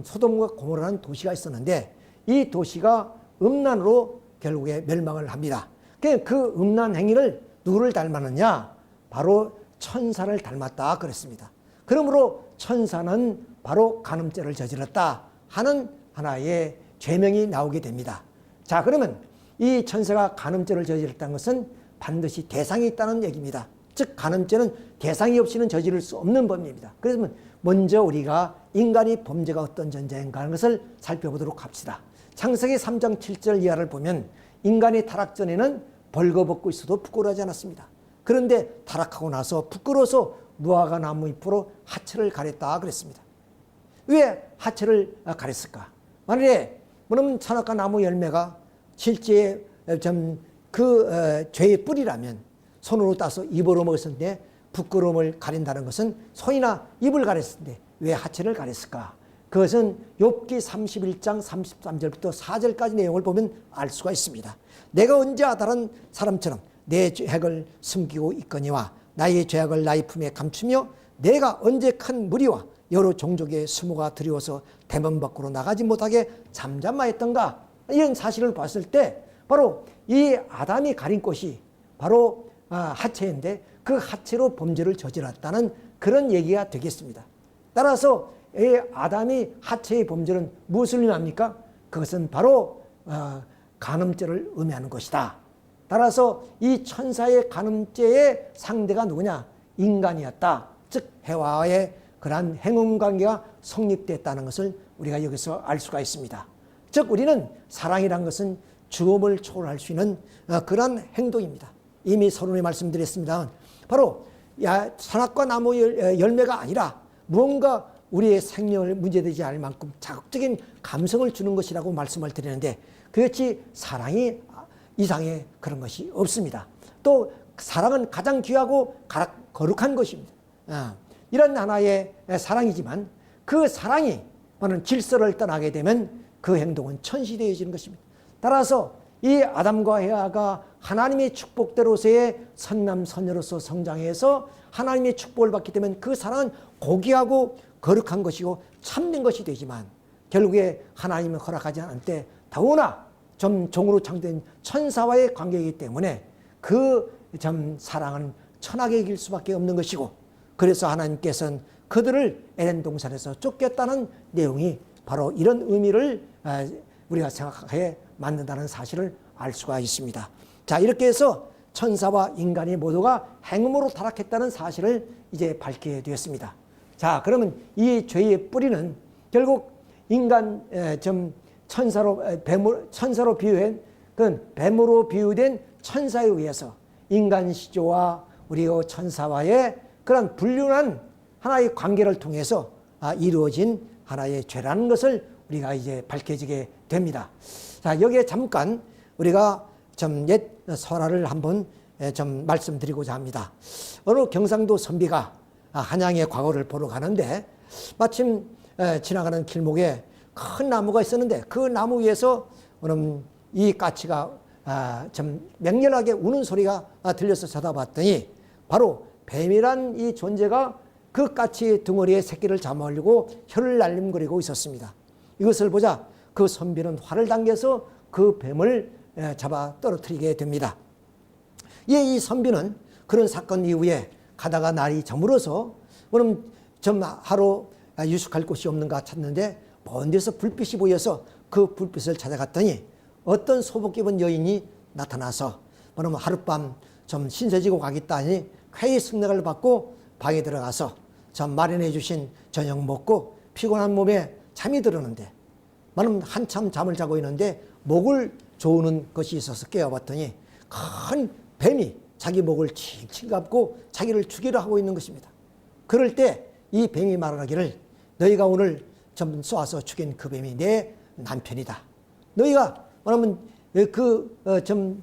소돔과 고모라는 도시가 있었는데 이 도시가 음란으로 결국에 멸망을 합니다. 그 음란 행위를 누구를 닮았느냐? 바로 천사를 닮았다 그랬습니다. 그러므로 천사는 바로 간음죄를 저질렀다 하는 하나의 죄명이 나오게 됩니다. 자, 그러면 이 천사가 간음죄를 저질렀다는 것은 반드시 대상이 있다는 얘기입니다. 즉 간음죄는 대상이 없이는 저지를 수 없는 범죄입니다. 그래서 먼저 우리가 인간이 범죄가 어떤 존재인가 하는 것을 살펴보도록 합시다. 창세기 3장 7절 이하를 보면 인간이 타락 전에는 벌거벗고 있어도 부끄러워하지 않았습니다. 그런데 타락하고 나서 부끄러워서 무화과 나무 잎으로 하체를 가렸다 그랬습니다. 왜 하체를 가렸을까? 만약에 선악과 나무 열매가 실제 죄의 뿌리라면 손으로 따서 입으로 먹었는데 부끄러움을 가린다는 것은 손이나 입을 가렸을 때 왜 하체를 가렸을까? 그것은 욥기 31장 33절부터 4절까지 내용을 보면 알 수가 있습니다. 내가 언제 아다른 사람처럼 내 죄악을 숨기고 있거니와 나의 죄악을 나의 품에 감추며 내가 언제 큰 무리와 여러 종족의 수모가 두려워서 대문 밖으로 나가지 못하게 잠잠하였던가. 이런 사실을 봤을 때 바로 이 아담이 가린 곳이 바로 하체인데 그 하체로 범죄를 저질렀다는 그런 얘기가 되겠습니다. 따라서 이 아담이 하체의 범죄는 무엇을 의미합니까? 그것은 바로 간음죄를 의미하는 것이다. 따라서 이 천사의 간음죄의 상대가 누구냐? 인간이었다. 즉 해와의 그러한 행운관계가 성립됐다는 것을 우리가 여기서 알 수가 있습니다. 즉 우리는 사랑이란 것은 죽음을 초월할 수 있는 그러한 행동입니다. 이미 서론에 말씀드렸습니다만 바로 선악과 나무 열매가 아니라 무언가 우리의 생명을 문제되지 않을 만큼 자극적인 감성을 주는 것이라고 말씀을 드리는데 그렇지 사랑이 이상의 그런 것이 없습니다. 또 사랑은 가장 귀하고 거룩한 것입니다. 이런 하나의 사랑이지만 그 사랑이 바로 질서를 떠나게 되면 그 행동은 천시되어지는 것입니다. 따라서 이 아담과 헤아가 하나님의 축복대로서의 선남선녀로서 성장해서 하나님의 축복을 받기 때문에 그 사랑은 고귀하고 거룩한 것이고 참된 것이 되지만 결국에 하나님은 허락하지 않을 때 더구나 좀 종으로 창조된 천사와의 관계이기 때문에 그 좀 사랑은 천하게 이길 수밖에 없는 것이고 그래서 하나님께서는 그들을 에덴 동산에서 쫓겼다는 내용이 바로 이런 의미를 우리가 생각해 만든다는 사실을 알 수가 있습니다. 자, 이렇게 해서 천사와 인간이 모두가 행음으로 타락했다는 사실을 이제 밝히게 되었습니다. 자, 그러면 이 죄의 뿌리는 결국 인간 천사로 비유한 그 뱀으로 비유된 천사에 의해서 인간 시조와 우리 천사와의 그런 불륜한 하나의 관계를 통해서 이루어진 하나의 죄라는 것을 우리가 이제 밝혀지게 됩니다. 자, 여기에 잠깐 우리가 좀 옛 설화를 한번 좀 말씀드리고자 합니다. 어느 경상도 선비가 한양의 과거를 보러 가는데 마침 지나가는 길목에 큰 나무가 있었는데 그 나무 위에서 이 까치가 좀 맹렬하게 우는 소리가 들려서 쳐다봤더니 바로 뱀이란 이 존재가 그 까치 덩어리에 새끼를 잡아올리고 혀를 날림거리고 있었습니다. 이것을 보자 그 선비는 화를 당겨서 그 뱀을 잡아 떨어뜨리게 됩니다. 이 선비는 그런 사건 이후에 가다가 날이 저물어서 좀 하루 유숙할 곳이 없는가 찾는데 먼 데서 불빛이 보여서 그 불빛을 찾아갔더니 어떤 소복 입은 여인이 나타나서 하룻밤 좀 신세지고 가겠다 하니 회의 승낙을 받고 방에 들어가서 좀 마련해 주신 저녁 먹고 피곤한 몸에 잠이 들었는데 한참 잠을 자고 있는데 목을 조우는 것이 있어서 깨어봤더니 큰 뱀이 자기 목을 칭칭 감고 자기를 죽이려 하고 있는 것입니다. 그럴 때 이 뱀이 말하기를 너희가 오늘 좀 쏘아서 죽인 그 뱀이 내 남편이다. 너희가 좀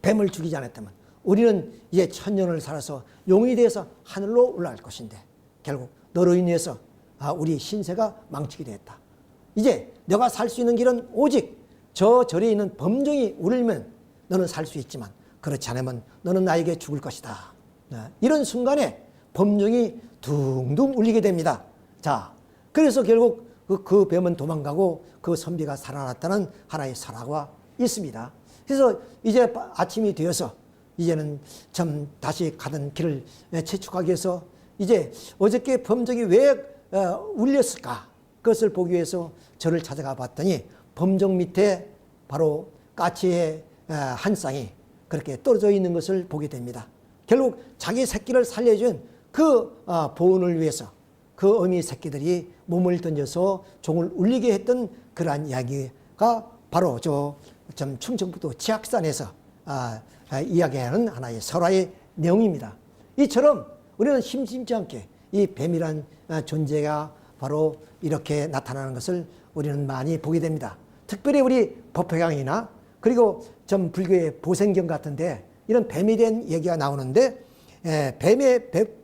뱀을 죽이지 않았다면 우리는 이제 천년을 살아서 용이 되어서 하늘로 올라갈 것인데 결국 너로 인해서 우리 신세가 망치게 되었다. 이제 너가 살 수 있는 길은 오직 저 절에 있는 범정이 울면 너는 살 수 있지만 그렇지 않으면 너는 나에게 죽을 것이다. 이런 순간에 범정이 둥둥 울리게 됩니다. 자, 그래서 결국 그 뱀은 도망가고 그 선비가 살아났다는 하나의 설화가 있습니다. 그래서 이제 아침이 되어서 이제는 좀 다시 가던 길을 재촉하기 위해서 이제 어저께 범정이 왜 울렸을까? 그것을 보기 위해서 절을 찾아가 봤더니 범정 밑에 바로 까치의 한 쌍이 그렇게 떨어져 있는 것을 보게 됩니다. 결국 자기 새끼를 살려준 그 보온을 위해서 그 어미 새끼들이 몸을 던져서 종을 울리게 했던 그러한 이야기가 바로 좀 충청북도 지악산에서 이야기하는 하나의 설화의 내용입니다. 이처럼 우리는 심심치 않게 이 뱀이란 존재가 바로 이렇게 나타나는 것을 우리는 많이 보게 됩니다. 특별히 우리 법화경이나 그리고 좀 불교의 보생경 같은데 이런 뱀에 대한 얘기가 나오는데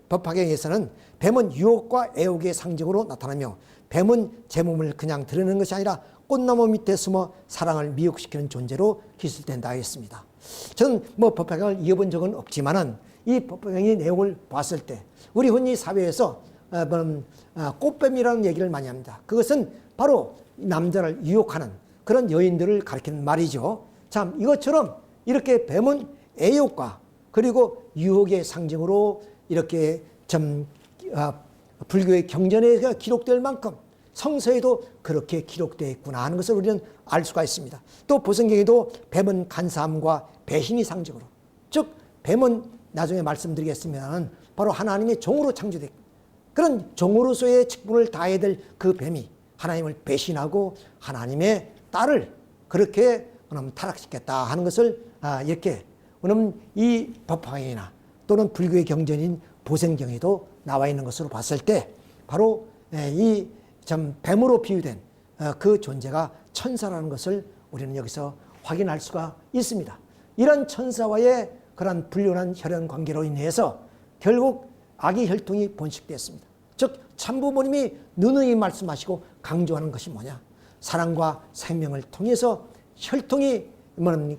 법화경에서는 뱀은 유혹과 애혹의 상징으로 나타나며 뱀은 제 몸을 그냥 드러내는 것이 아니라 꽃나무 밑에 숨어 사랑을 미혹시키는 존재로 기술된다 했습니다. 저는 법화경을 이어본 적은 없지만은 이 법화경의 내용을 봤을 때 우리 흔히 사회에서 꽃뱀이라는 얘기를 많이 합니다. 그것은 바로 남자를 유혹하는 그런 여인들을 가리키는 말이죠. 참 이것처럼 이렇게 뱀은 애욕과 그리고 유혹의 상징으로 이렇게 불교의 경전에 기록될 만큼 성서에도 그렇게 기록되어 있구나 하는 것을 우리는 알 수가 있습니다. 또 보성경에도 뱀은 간사함과 배신이 상징으로, 즉 뱀은 나중에 말씀드리겠습니다만 바로 하나님의 종으로 창조된 그런 종으로서의 직분을 다해야 될 그 뱀이 하나님을 배신하고 하나님의 딸을 그렇게 타락시켰다 하는 것을 이렇게 이 법화경이나 또는 불교의 경전인 보생경에도 나와 있는 것으로 봤을 때 바로 이 뱀으로 비유된 그 존재가 천사라는 것을 우리는 여기서 확인할 수가 있습니다. 이런 천사와의 그런 불륜한 혈연 관계로 인해서 결국 악의 혈통이 번식되었습니다. 즉 참부모님이 누누이 말씀하시고 강조하는 것이 뭐냐? 사랑과 생명을 통해서 혈통이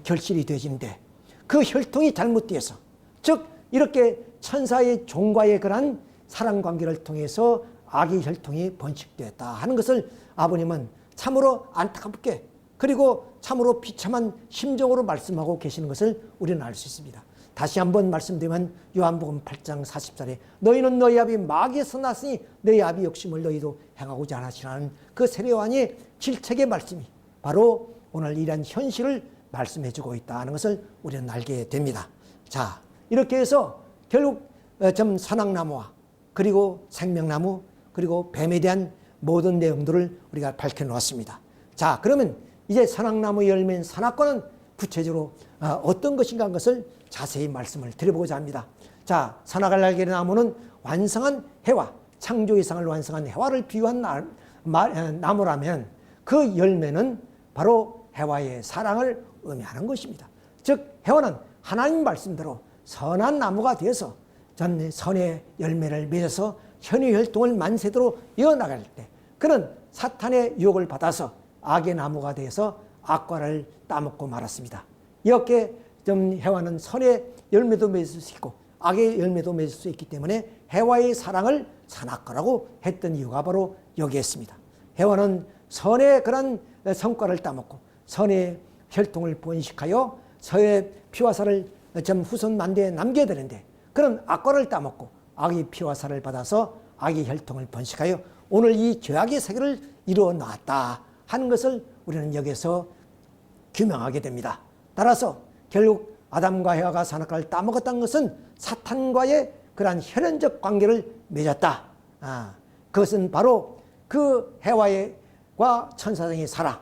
결실이 되어지는데 그 혈통이 잘못되어서, 즉 이렇게 천사의 종과의 그런 사랑 관계를 통해서 악의 혈통이 번식되었다 하는 것을 아버님은 참으로 안타깝게 그리고 참으로 비참한 심정으로 말씀하고 계시는 것을 우리는 알 수 있습니다. 다시 한번 말씀드리면 요한복음 8장 40절에 너희는 너희 아비 마귀에서 났으니 너희 아비 욕심을 너희도 행하고자 하시라는 그 세례요한의 질책의 말씀이 바로 오늘 이러한 현실을 말씀해 주고 있다는 것을 우리는 알게 됩니다. 자, 이렇게 해서 결국 선악나무와 그리고 생명나무 그리고 뱀에 대한 모든 내용들을 우리가 밝혀놓았습니다. 자, 그러면 이제 선악나무 열매인 선악과는 구체적으로 어떤 것인가 하는 것을 자세히 말씀을 드려보고자 합니다. 자, 선악을 알게 된 나무는 완성한 해와, 창조 이상을 완성한 해와를 비유한 나무라면 그 열매는 바로 해와의 사랑을 의미하는 것입니다. 즉 해와는 하나님 말씀대로 선한 나무가 되어서 선의 열매를 맺어서 현의 혈통을 만세대로 이어나갈 때 그는 사탄의 유혹을 받아서 악의 나무가 되어서 악과를 따먹고 말았습니다. 이렇게 해와는 선의 열매도 맺을 수 있고 악의 열매도 맺을 수 있기 때문에 해와의 사랑을 선악과라고 했던 이유가 바로 여기에 있습니다. 해와는 선의 그런 성과를 따먹고 선의 혈통을 번식하여 서의 피와 살을 후손 만대에 남겨야 되는데 그런 악과를 따먹고 악의 피와 살을 받아서 악의 혈통을 번식하여 오늘 이 죄악의 세계를 이루어 놨다 하는 것을 우리는 여기서 규명하게 됩니다. 따라서 결국 아담과 해와가 선악과를 따먹었다는 것은 사탄과의 그러한 혈연적 관계를 맺었다. 그것은 바로 그 해와와 천사장의 사랑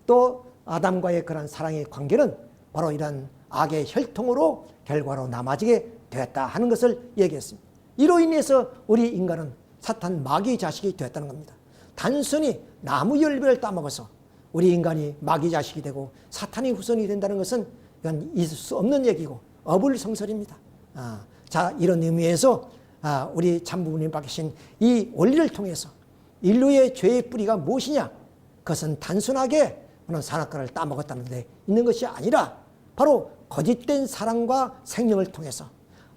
또 아담과의 그런 사랑의 관계는 바로 이런 악의 혈통으로 결과로 남아지게 되었다 하는 것을 얘기했습니다. 이로 인해서 우리 인간은 사탄 마귀의 자식이 되었다는 겁니다. 단순히 나무 열매를 따먹어서 우리 인간이 마귀 자식이 되고 사탄의 후손이 된다는 것은 이건 있을 수 없는 얘기고 어불성설입니다. 자, 이런 의미에서 우리 참부모님 밝히신 이 원리를 통해서 인류의 죄의 뿌리가 무엇이냐? 그것은 단순하게 선악과를 따먹었다는 데 있는 것이 아니라 바로 거짓된 사랑과 생명을 통해서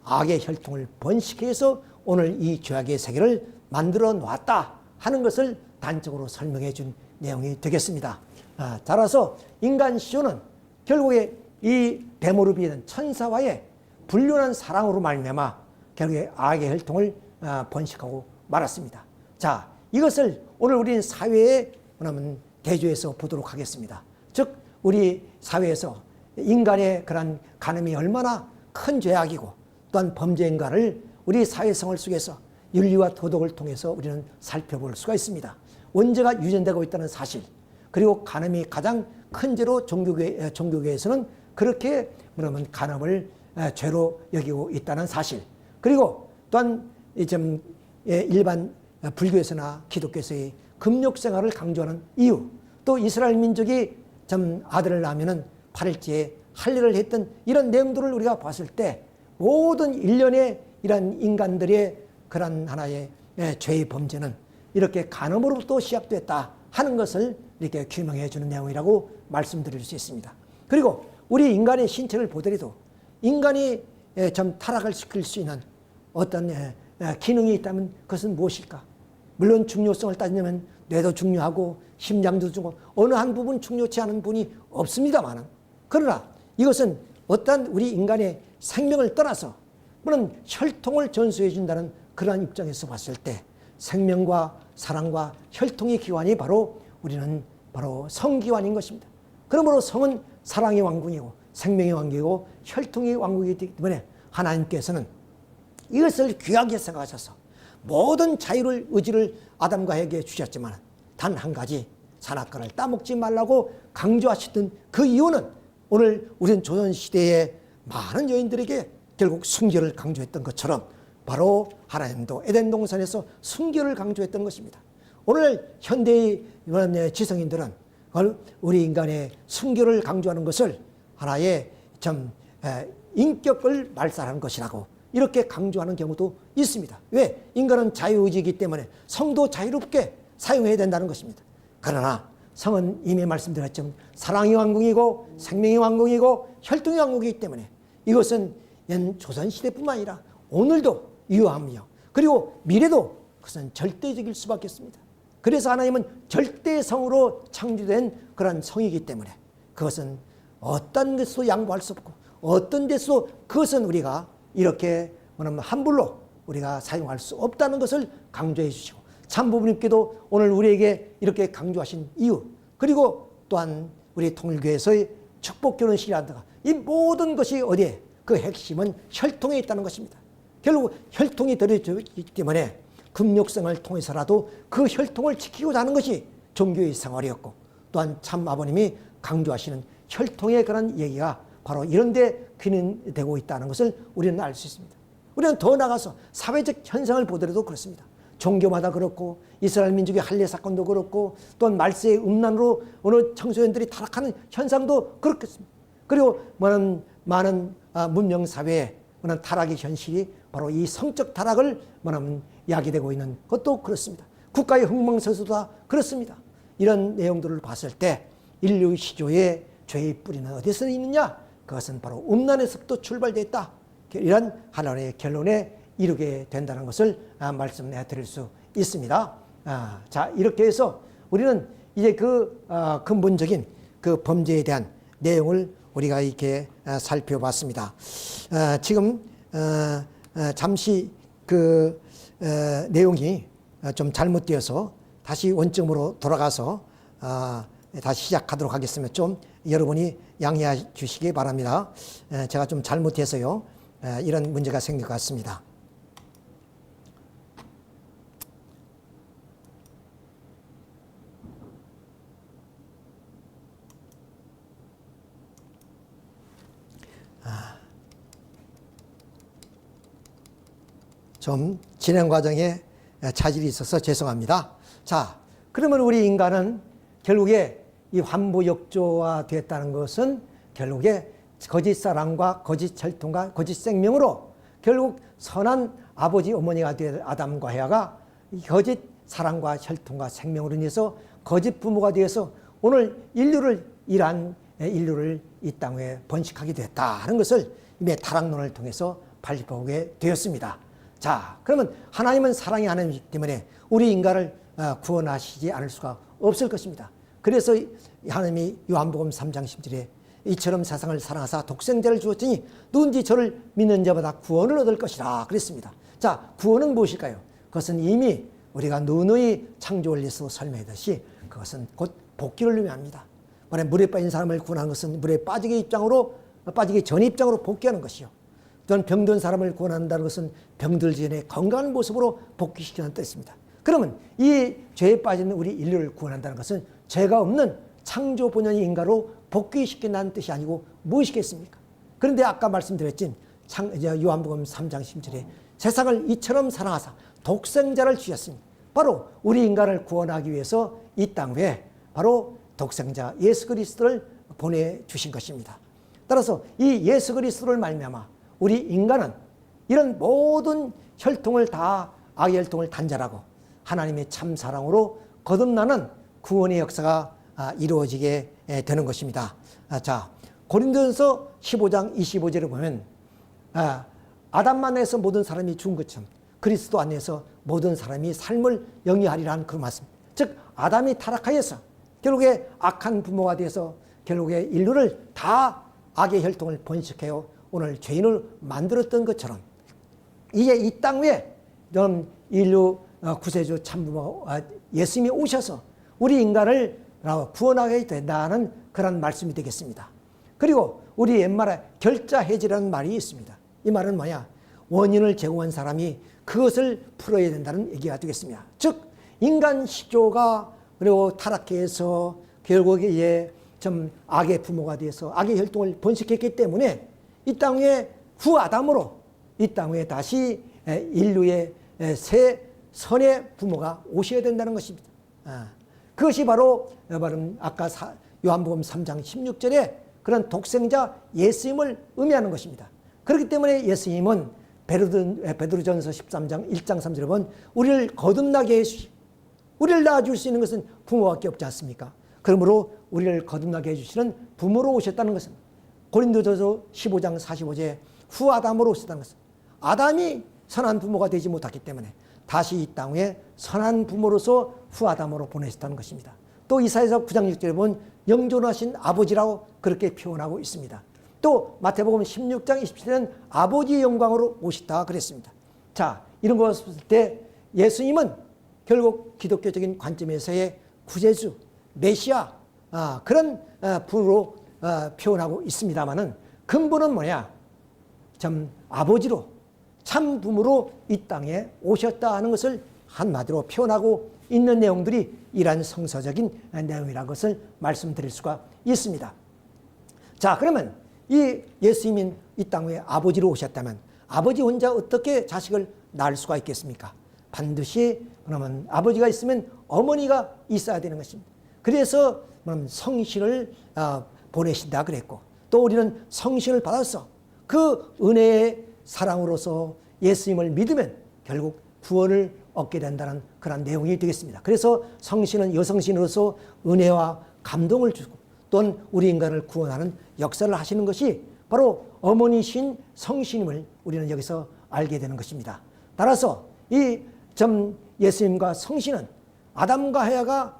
악의 혈통을 번식해서 오늘 이 죄악의 세계를 만들어 놨다 하는 것을 단적으로 설명해 준 내용이 되겠습니다. 따라서 인간 시조는 결국에 이 뱀으로 비된 천사와의 불륜한 사랑으로 말미암아 결국에 악의 혈통을 번식하고 말았습니다. 자, 이것을 오늘 우리 사회에 대조해서 보도록 하겠습니다. 즉 우리 사회에서 인간의 그런 간음이 얼마나 큰 죄악이고 또한 범죄인가를 우리 사회생활 속에서 윤리와 도덕을 통해서 우리는 살펴볼 수가 있습니다. 원죄가 유전되고 있다는 사실, 그리고 간음이 가장 큰 죄로 종교계에서는 그렇게 간음을 죄로 여기고 있다는 사실, 그리고 또한 일반 불교에서나 기독교에서의 금욕 생활을 강조하는 이유, 또 이스라엘 민족이 아들을 낳으면 8일째에 할례를 했던 이런 내용들을 우리가 봤을 때 모든 일련의 이런 인간들의 그런 하나의 죄의 범죄는 이렇게 간음으로부터 시작됐다 하는 것을 이렇게 규명해 주는 내용이라고 말씀드릴 수 있습니다. 그리고 우리 인간의 신체를 보더라도 인간이 좀 타락을 시킬 수 있는 어떤 기능이 있다면 그것은 무엇일까? 물론 중요성을 따지면 뇌도 중요하고 심장도 중요하고 어느 한 부분 중요치 않은 분이 없습니다만, 그러나 이것은 어떤 우리 인간의 생명을 떠나서 물론 혈통을 전수해 준다는 그러한 입장에서 봤을 때 생명과 사랑과 혈통의 기관이 바로 우리는 바로 성기관인 것입니다. 그러므로 성은 사랑의 왕궁이고 생명의 왕국이고 혈통의 왕국이기 때문에 하나님께서는 이것을 귀하게 생각하셔서 모든 자유를 의지를 아담과 에게 주셨지만 단 한 가지 선악과를 따먹지 말라고 강조하시던 그 이유는 오늘 우리는 조선시대의 많은 여인들에게 결국 순결을 강조했던 것처럼 바로 하나님도 에덴 동산에서 순결을 강조했던 것입니다. 오늘 현대의 지성인들은 우리 인간의 순결을 강조하는 것을 하나의 좀 인격을 말살하는 것이라고 이렇게 강조하는 경우도 있습니다. 왜? 인간은 자유의지이기 때문에 성도 자유롭게 사용해야 된다는 것입니다. 그러나 성은 이미 말씀드렸지만 사랑의 왕궁이고 생명의 왕궁이고 혈통의 왕국이기 때문에 이것은 조선시대뿐만 아니라 오늘도 유효하며 그리고 미래도 그것은 절대적일 수밖에 없습니다. 그래서 하나님은 절대성으로 창조된 그런 성이기 때문에 그것은 어떤 것도 양보할 수 없고 어떤 데서도 그것은 우리가 이렇게 함부로 우리가 사용할 수 없다는 것을 강조해 주시고 참부모님께도 오늘 우리에게 이렇게 강조하신 이유, 그리고 또한 우리 통일교회에서의 축복 결혼식이라든가 이 모든 것이 어디에 그 핵심은 혈통에 있다는 것입니다. 결국 혈통이 들어있기 때문에 금욕성을 통해서라도 그 혈통을 지키고자 하는 것이 종교의 생활이었고 또한 참 아버님이 강조하시는 혈통의 그런 얘기가 바로 이런 데 기능되고 있다는 것을 우리는 알 수 있습니다. 우리는 더 나아가서 사회적 현상을 보더라도 그렇습니다. 종교마다 그렇고 이스라엘 민족의 할례 사건도 그렇고 또한 말세의 음란으로 어느 청소년들이 타락하는 현상도 그렇겠습니다. 그리고 많은 문명사회에 타락의 현실이 바로 이 성적 타락을 야기되고 있는 것도 그렇습니다. 국가의 흥망성쇠도 다 그렇습니다. 이런 내용들을 봤을 때 인류 시조의 죄의 뿌리는 어디서 있느냐? 그것은 바로 음란에서부터 출발됐다. 이런 하나의 결론에 이르게 된다는 것을 말씀해 드릴 수 있습니다. 자, 이렇게 해서 우리는 이제 그 근본적인 그 범죄에 대한 내용을 우리가 이렇게 살펴봤습니다. 지금 잠시 그 내용이 좀 잘못되어서 다시 원점으로 돌아가서 다시 시작하도록 하겠습니다. 좀 여러분이 양해해 주시기 바랍니다. 제가 좀 잘못해서요 이런 문제가 생길 것 같습니다. 좀 진행 과정에 차질이 있어서 죄송합니다. 자, 그러면 우리 인간은 결국에 이 환부역조화 됐다는 것은 결국에 거짓 사랑과 거짓 혈통과 거짓 생명으로 결국 선한 아버지 어머니가 된 아담과 하와가 거짓 사랑과 혈통과 생명으로 인해서 거짓 부모가 되어서 오늘 인류를 이 땅에 번식하게 됐다는 것을 이미 타락론을 통해서 발표하게 되었습니다. 자, 그러면 하나님은 사랑의 하나님이기 때문에 우리 인간을 구원하시지 않을 수가 없을 것입니다. 그래서 하나님이 요한복음 3장 10절에 이처럼 세상을 사랑하사 독생자를 주었으니 누군지 저를 믿는 자마다 구원을 얻을 것이라 그랬습니다. 자, 구원은 무엇일까요? 그것은 이미 우리가 누누이 창조 원리에서 설명했듯이 그것은 곧 복귀를 의미합니다. 만약 물에 빠진 사람을 구원하는 것은 물에 빠지기 전 입장으로 복귀하는 것이요. 또한 병든 사람을 구원한다는 것은 병들기 전에 건강한 모습으로 복귀시키는 뜻입니다. 그러면 이 죄에 빠진 우리 인류를 구원한다는 것은 죄가 없는 창조 본연의 인간으로 복귀시킨다는 뜻이 아니고 무엇이겠습니까? 그런데 아까 말씀드렸진 요한복음 3장 10절에 세상을 이처럼 사랑하사 독생자를 주셨으니 바로 우리 인간을 구원하기 위해서 이 땅 위에 바로 독생자 예수 그리스도를 보내주신 것입니다. 따라서 이 예수 그리스도를 말미암아 우리 인간은 이런 모든 혈통을 다 악의 혈통을 단절하고 하나님의 참 사랑으로 거듭나는 구원의 역사가 이루어지게 되는 것입니다. 자, 고린도전서 15장 25절을 보면 아담만 해서 모든 사람이 죽은 것처럼 그리스도 안에서 모든 사람이 삶을 영위하리라는 그런 말씀. 즉 아담이 타락하여서 결국에 악한 부모가 되어서 결국에 인류를 다 악의 혈통을 번식해요 오늘 죄인을 만들었던 것처럼 이제 이 땅 위에 인류 구세주 참부모 예수님이 오셔서 우리 인간을 구원하게 된다는 그런 말씀이 되겠습니다. 그리고 우리 옛말에 결자해지라는 말이 있습니다. 이 말은 뭐냐? 원인을 제공한 사람이 그것을 풀어야 된다는 얘기가 되겠습니다. 즉 인간 시조가 그리고 타락해서 결국에 좀 악의 부모가 돼서 악의 혈통을 번식했기 때문에 이 땅 위에 후 아담으로 이 땅 위에 다시 인류의 새 선의 부모가 오셔야 된다는 것입니다. 그것이 바로 아까 요한복음 3장 16절에 그런 독생자 예수님을 의미하는 것입니다. 그렇기 때문에 예수님은 베드로전서 13장 1장 3절에 보면 우리를 거듭나게 해주시고 우리를 낳아줄 수 있는 것은 부모밖에 없지 않습니까? 그러므로 우리를 거듭나게 해주시는 부모로 오셨다는 것은 고린도전서 15장 45절에 후 아담으로 오셨다는 것은 아담이 선한 부모가 되지 못했기 때문에 다시 이 땅 위에 선한 부모로서 후 아담으로 보내셨다는 것입니다. 또 이사야서 9장 6절에 보면 영존하신 아버지라고 그렇게 표현하고 있습니다. 또 마태복음 16장 27절에는 아버지의 영광으로 오시다 그랬습니다. 자, 이런 것을 봤을 때 예수님은 결국 기독교적인 관점에서의 구세주, 메시아 그런 분으로 표현하고 있습니다마는 근본은 뭐냐? 참 아버지로 참 부모로 이 땅에 오셨다 하는 것을 한마디로 표현하고 있는 내용들이 이러한 성서적인 내용이라는 것을 말씀드릴 수가 있습니다. 자, 그러면 이 예수님이 이 땅에 아버지로 오셨다면 아버지 혼자 어떻게 자식을 낳을 수가 있겠습니까? 반드시 그러면 아버지가 있으면 어머니가 있어야 되는 것입니다. 그래서 성신을 보내신다 그랬고 또 우리는 성신을 받아서 그 은혜의 사랑으로서 예수님을 믿으면 결국 구원을 얻게 된다는 그런 내용이 되겠습니다. 그래서 성신은 여성신으로서 은혜와 감동을 주고 또는 우리 인간을 구원하는 역사를 하시는 것이 바로 어머니신 성신임을 우리는 여기서 알게 되는 것입니다. 따라서 이 예수님과 성신은 아담과 하와가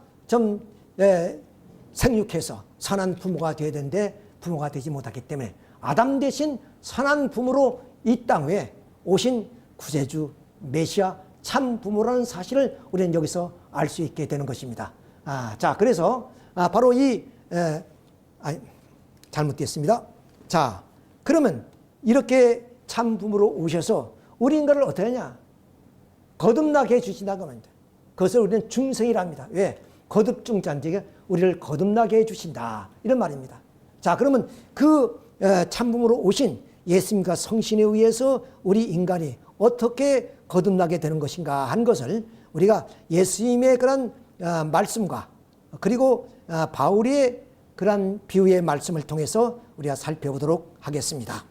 생육해서 선한 부모가 되어야 되는데 부모가 되지 못했기 때문에 아담 대신 선한 부모로 이 땅 위에 오신 구세주 메시아 참 부모라는 사실을 우리는 여기서 알 수 있게 되는 것입니다. 자, 그래서 바로 잘못됐습니다. 자, 그러면 이렇게 참 부모로 오셔서 우리 인간을 어떻게 하냐? 거듭나게 해주신다고 합니다. 그것을 우리는 중생이랍니다. 왜? 거듭중자인데 우리를 거듭나게 해주신다. 이런 말입니다. 자, 그러면 그 참부모로 오신 예수님과 성신에 의해서 우리 인간이 어떻게 거듭나게 되는 것인가 한 것을 우리가 예수님의 그런 말씀과 그리고 바울의 그런 비유의 말씀을 통해서 우리가 살펴보도록 하겠습니다.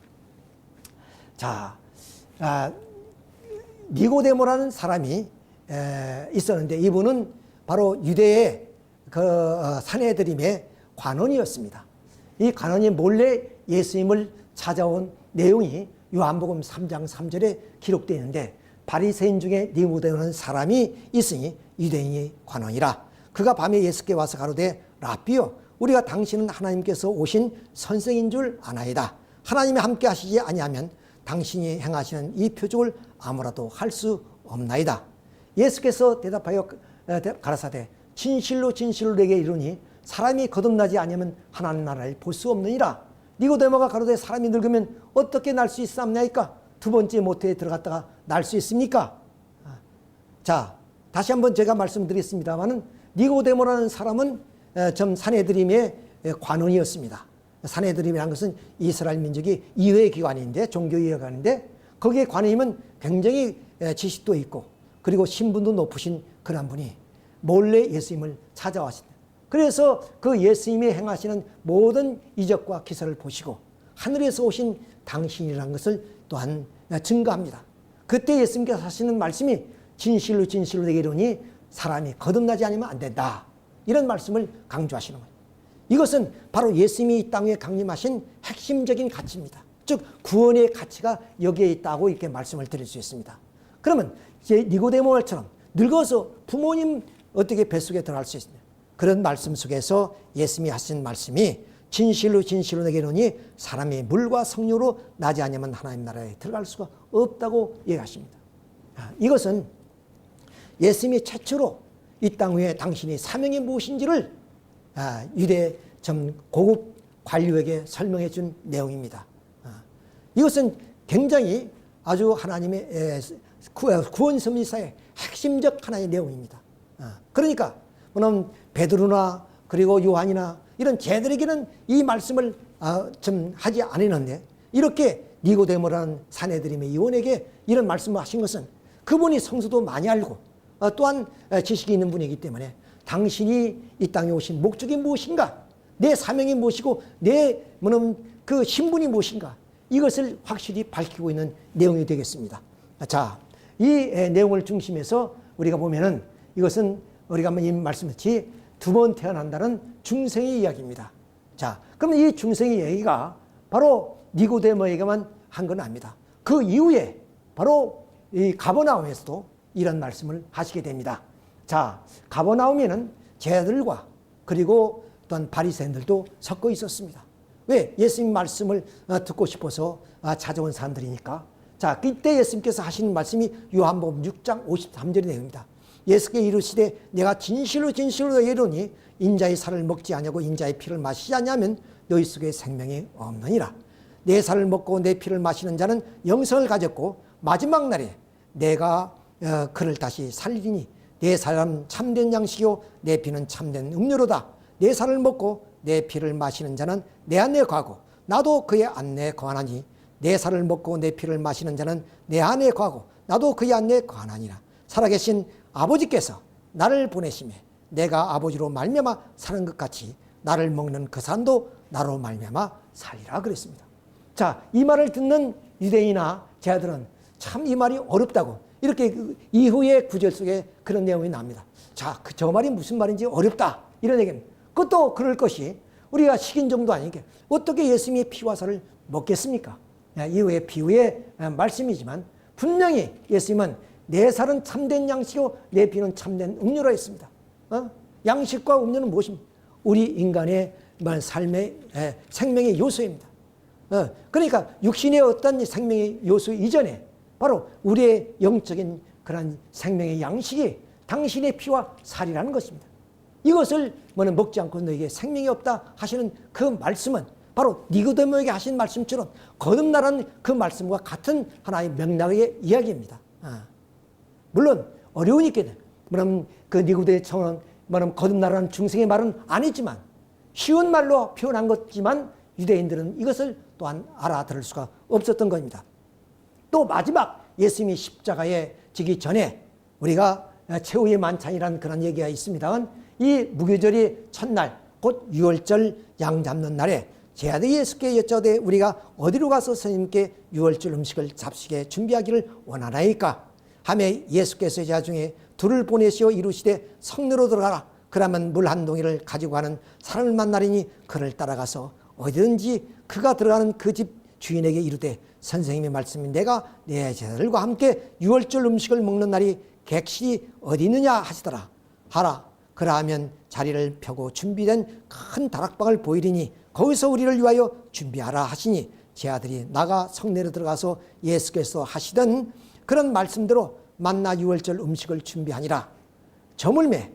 자, 니고데모라는 사람이 있었는데 이분은 바로 유대의 그 산헤드림의 관원이었습니다. 이 관원이 몰래 예수님을 찾아온 내용이 요한복음 3장 3절에 기록되어 있는데 바리새인 중에 니고데모라는 사람이 있으니 유대인의 관원이라. 그가 밤에 예수께 와서 가로되 라삐요 우리가 당신은 하나님께서 오신 선생인 줄 아나이다. 하나님이 함께 하시지 아니하면 당신이 행하시는 이 표적을 아무라도 할 수 없나이다. 예수께서 대답하여 가라사대 진실로 진실로 내게 이르니 사람이 거듭나지 아니하면 하나님 나라를 볼 수 없느니라. 니고데모가 가로되 사람이 늙으면 어떻게 날 수 있사옵나이까? 두 번째 모태에 들어갔다가 날 수 있습니까? 자, 다시 한번 제가 말씀드리겠습니다마는 니고데모라는 사람은 산헤드림의 관원이었습니다. 산헤드림이라는 것은 이스라엘 민족이 이회 기관인데 종교이회 기관인데 거기에 관원이면 굉장히 지식도 있고 그리고 신분도 높으신 그런 분이 몰래 예수님을 찾아왔습니다. 그래서 그 예수님이 행하시는 모든 이적과 기사를 보시고 하늘에서 오신 당신이라는 것을 또한 증거합니다. 그때 예수님께서 하시는 말씀이 진실로 진실로 내게 이르니 사람이 거듭나지 않으면 안 된다. 이런 말씀을 강조하시는 거예요. 이것은 바로 예수님이 이 땅에 강림하신 핵심적인 가치입니다. 즉 구원의 가치가 여기에 있다고 이렇게 말씀을 드릴 수 있습니다. 그러면 이제 니고데모처럼 늙어서 부모님 어떻게 뱃속에 들어갈 수 있느냐. 그런 말씀 속에서 예수님이 하신 말씀이 진실로 진실로 내게 이르니 사람이 물과 성령으로 나지 않으면 하나님 나라에 들어갈 수가 없다고 얘기하십니다. 이것은 예수님이 최초로 이 땅 위에 당신이 사명이 무엇인지를 유대 고급 관료에게 설명해 준 내용입니다. 이것은 굉장히 아주 하나님의 구원 섭리사의 핵심적 하나의 내용입니다. 그러니까 물론 베드로나 그리고 요한이나 이런 쟤들에게는 이 말씀을 좀 하지 않았는데 이렇게 니고데모라는 사내들임의 요원에게 이런 말씀을 하신 것은 그분이 성수도 많이 알고 또한 지식이 있는 분이기 때문에 당신이 이 땅에 오신 목적이 무엇인가, 내 사명이 무엇이고 내 그 신분이 무엇인가, 이것을 확실히 밝히고 있는 내용이 되겠습니다. 자, 이 내용을 중심해서 우리가 보면은 이것은 우리가 한번 이 말씀했지 두 번 태어난다는 중생의 이야기입니다. 자, 그러면 이 중생의 이야기가 바로 니고데모에게만 한 건 아닙니다. 그 이후에 바로 이 가버나움에서도 이런 말씀을 하시게 됩니다. 자, 가버나움에는 제자들과 그리고 또한 바리새인들도 섞어 있었습니다. 왜? 예수님 말씀을 듣고 싶어서 찾아온 사람들이니까. 자, 그때 예수님께서 하시는 말씀이 요한복음 6장 53절의 내용입니다. 예수께 이르시되 내가 진실로 진실로 너희에게 이르노니 인자의 살을 먹지 아니하고 인자의 피를 마시지 아니하면 너희 속에 생명이 없느니라. 내 살을 먹고 내 피를 마시는 자는 영생을 가졌고 마지막 날에 내가 그를 다시 살리니 내 살은 참된 양식이요 내 피는 참된 음료로다. 내 살을 먹고 내 피를 마시는 자는 내 안에 거하고 나도 그의 안에 거하나니 내 살을 먹고 내 피를 마시는 자는 내 안에 거하고 나도 그의 안에 거하나니라. 살아계신 아버지께서 나를 보내심에 내가 아버지로 말미암아 사는 것 같이 나를 먹는 그 사람도 나로 말미암아 살리라 그랬습니다. 자, 이 말을 듣는 유대인이나 제자들은 참 이 말이 어렵다고 이렇게 이후의 구절 속에 그런 내용이 납니다. 자, 저 말이 무슨 말인지 어렵다 이런 얘기는 그것도 그럴 것이 우리가 식인 정도 아니니까 어떻게 예수님의 피와 살을 먹겠습니까? 이후의 비유의 말씀이지만 분명히 예수님은 내 살은 참된 양식이고 내 피는 참된 음료라 했습니다. 양식과 음료는 무엇입니까? 우리 인간의 삶의 생명의 요소입니다. 그러니까 육신의 어떤 생명의 요소 이전에 바로 우리의 영적인 그런 생명의 양식이 당신의 피와 살이라는 것입니다. 이것을 먹지 않고 너에게 생명이 없다 하시는 그 말씀은 바로 니고데모에게 하신 말씀처럼 거듭나라는 그 말씀과 같은 하나의 맥락의 이야기입니다. 물론 어려우니까 그 니고데모처럼 거듭나라는 중생의 말은 아니지만 쉬운 말로 표현한 것지만 유대인들은 이것을 또한 알아들을 수가 없었던 겁니다. 또 마지막 예수님이 십자가에 지기 전에 우리가 최후의 만찬이라는 그런 얘기가 있습니다만 이 무교절이 첫날 곧 유월절 양 잡는 날에 제자들이 예수께 여쭤되 우리가 어디로 가서 스님께 유월절 음식을 잡수게 준비하기를 원하나이까 하매 예수께서 제자 중에 둘을 보내시어 이루시되 성내로 들어가라. 그러면 물 한 동이를 가지고 가는 사람을 만나리니 그를 따라가서 어디든지 그가 들어가는 그 집 주인에게 이르되 선생님의 말씀이 내가 내 제자들과 함께 유월절 음식을 먹는 날이 객실이 어디 있느냐 하시더라. 하라. 그러하면 자리를 펴고 준비된 큰 다락방을 보이리니 거기서 우리를 위하여 준비하라 하시니 제 아들이 나가 성내로 들어가서 예수께서 하시던 그런 말씀대로 만나 유월절 음식을 준비하니라. 저물매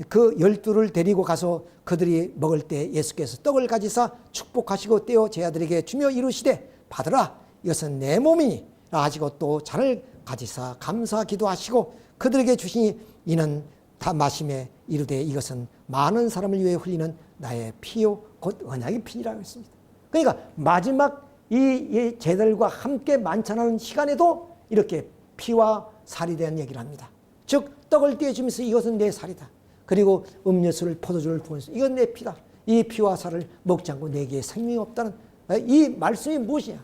그 12를 데리고 가서 그들이 먹을 때 예수께서 떡을 가지사 축복하시고 떼어 제 아들에게 주며 이르시되 받으라. 이것은 내 몸이니 하시고 또 잔을 가지사 감사 기도하시고 그들에게 주시니 이는 다 마심에 이르되 이것은 많은 사람을 위해 흘리는 나의 피요 곧 언약의 피니라고 했습니다. 그러니까 마지막 이 제자들과 함께 만찬하는 시간에도 이렇게 피와 살이 대한 얘기를 합니다. 즉 떡을 떼어주면서 이것은 내 살이다. 그리고 음료수를 포도주를 부으면서 이건 내 피다. 이 피와 살을 먹지 않고 내게 생명이 없다는 이 말씀이 무엇이냐?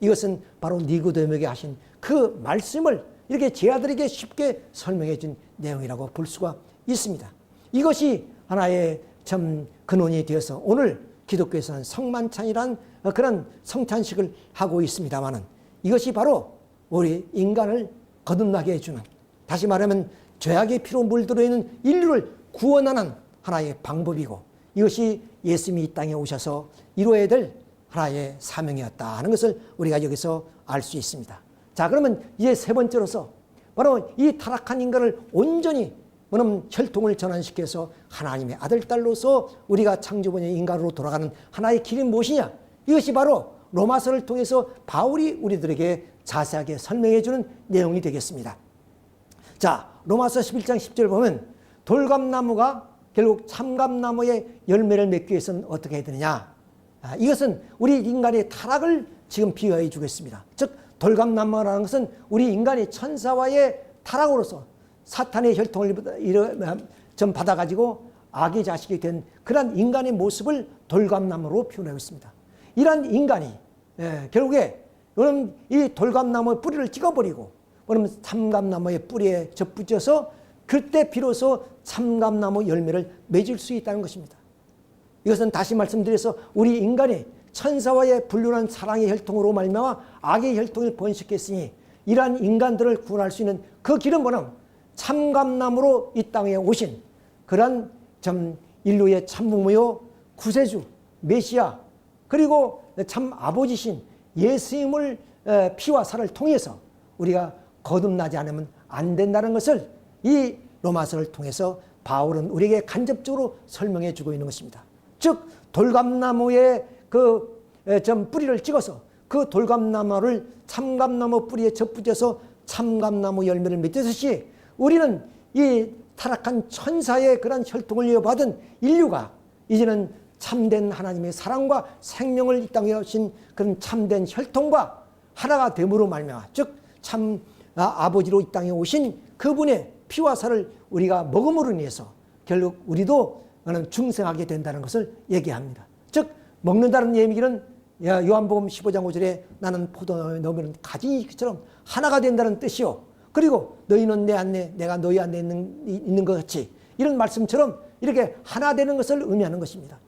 이것은 바로 니고데모에게 하신 그 말씀을 이렇게 제 아들에게 쉽게 설명해 준 내용이라고 볼 수가 있습니다. 이것이 하나의 참 근원이 되어서 오늘 기독교에서는 성만찬이란 그런 성찬식을 하고 있습니다마는 이것이 바로 우리 인간을 거듭나게 해주는, 다시 말하면 죄악의 피로 물들어 있는 인류를 구원하는 하나의 방법이고, 이것이 예수님이 이 땅에 오셔서 이루어야 될 하나의 사명이었다 하는 것을 우리가 여기서 알 수 있습니다. 자, 그러면 이제 세 번째로서 바로 이 타락한 인간을 온전히 혈통을 전환시켜서 하나님의 아들, 딸로서 우리가 창조본의 인간으로 돌아가는 하나의 길이 무엇이냐? 이것이 바로 로마서를 통해서 바울이 우리들에게 자세하게 설명해 주는 내용이 되겠습니다. 자, 로마서 11장 10절 보면 돌감나무가 결국 참감나무의 열매를 맺기 위해서는 어떻게 해야 되느냐? 이것은 우리 인간의 타락을 지금 비유해 주겠습니다. 즉 돌감나무라는 것은 우리 인간이 천사와의 타락으로서 사탄의 혈통을 좀 받아가지고 악의 자식이 된 그런 인간의 모습을 돌감나무로 표현하고 있습니다. 이러한 인간이 결국에 이 돌감나무의 뿌리를 찍어버리고 참감나무의 뿌리에 접붙여서 그때 비로소 참감나무 열매를 맺을 수 있다는 것입니다. 이것은 다시 말씀드려서 우리 인간이 천사와의 불륜한 사랑의 혈통으로 말미암아 악의 혈통을 번식했으니 이러한 인간들을 구원할 수 있는 그 길은 뭐냐면 참감나무로 이 땅에 오신 그러한 인류의 참부모요 구세주 메시아 그리고 참 아버지신 예수님을 피와 살을 통해서 우리가 거듭나지 않으면 안 된다는 것을 이 로마서를 통해서 바울은 우리에게 간접적으로 설명해 주고 있는 것입니다. 즉 돌감나무의 그 뿌리를 찍어서 그 돌감나무를 참감나무 뿌리에 접붙여서 참감나무 열매를 맺듯이 우리는 이 타락한 천사의 그런 혈통을 이어받은 인류가 이제는 참된 하나님의 사랑과 생명을 이 땅에 오신 그런 참된 혈통과 하나가 됨으로 말미암아 즉 참 아버지로 이 땅에 오신 그분의 피와 살을 우리가 먹음으로 인해서 결국 우리도 중생하게 된다는 것을 얘기합니다. 즉 먹는다는 얘기는 요한복음 15장 5절에 나는 포도나무에 넣으면 가지처럼 하나가 된다는 뜻이요. 그리고 너희는 내 안에 내가 너희 안에 있는 것 같이 이런 말씀처럼 이렇게 하나 되는 것을 의미하는 것입니다.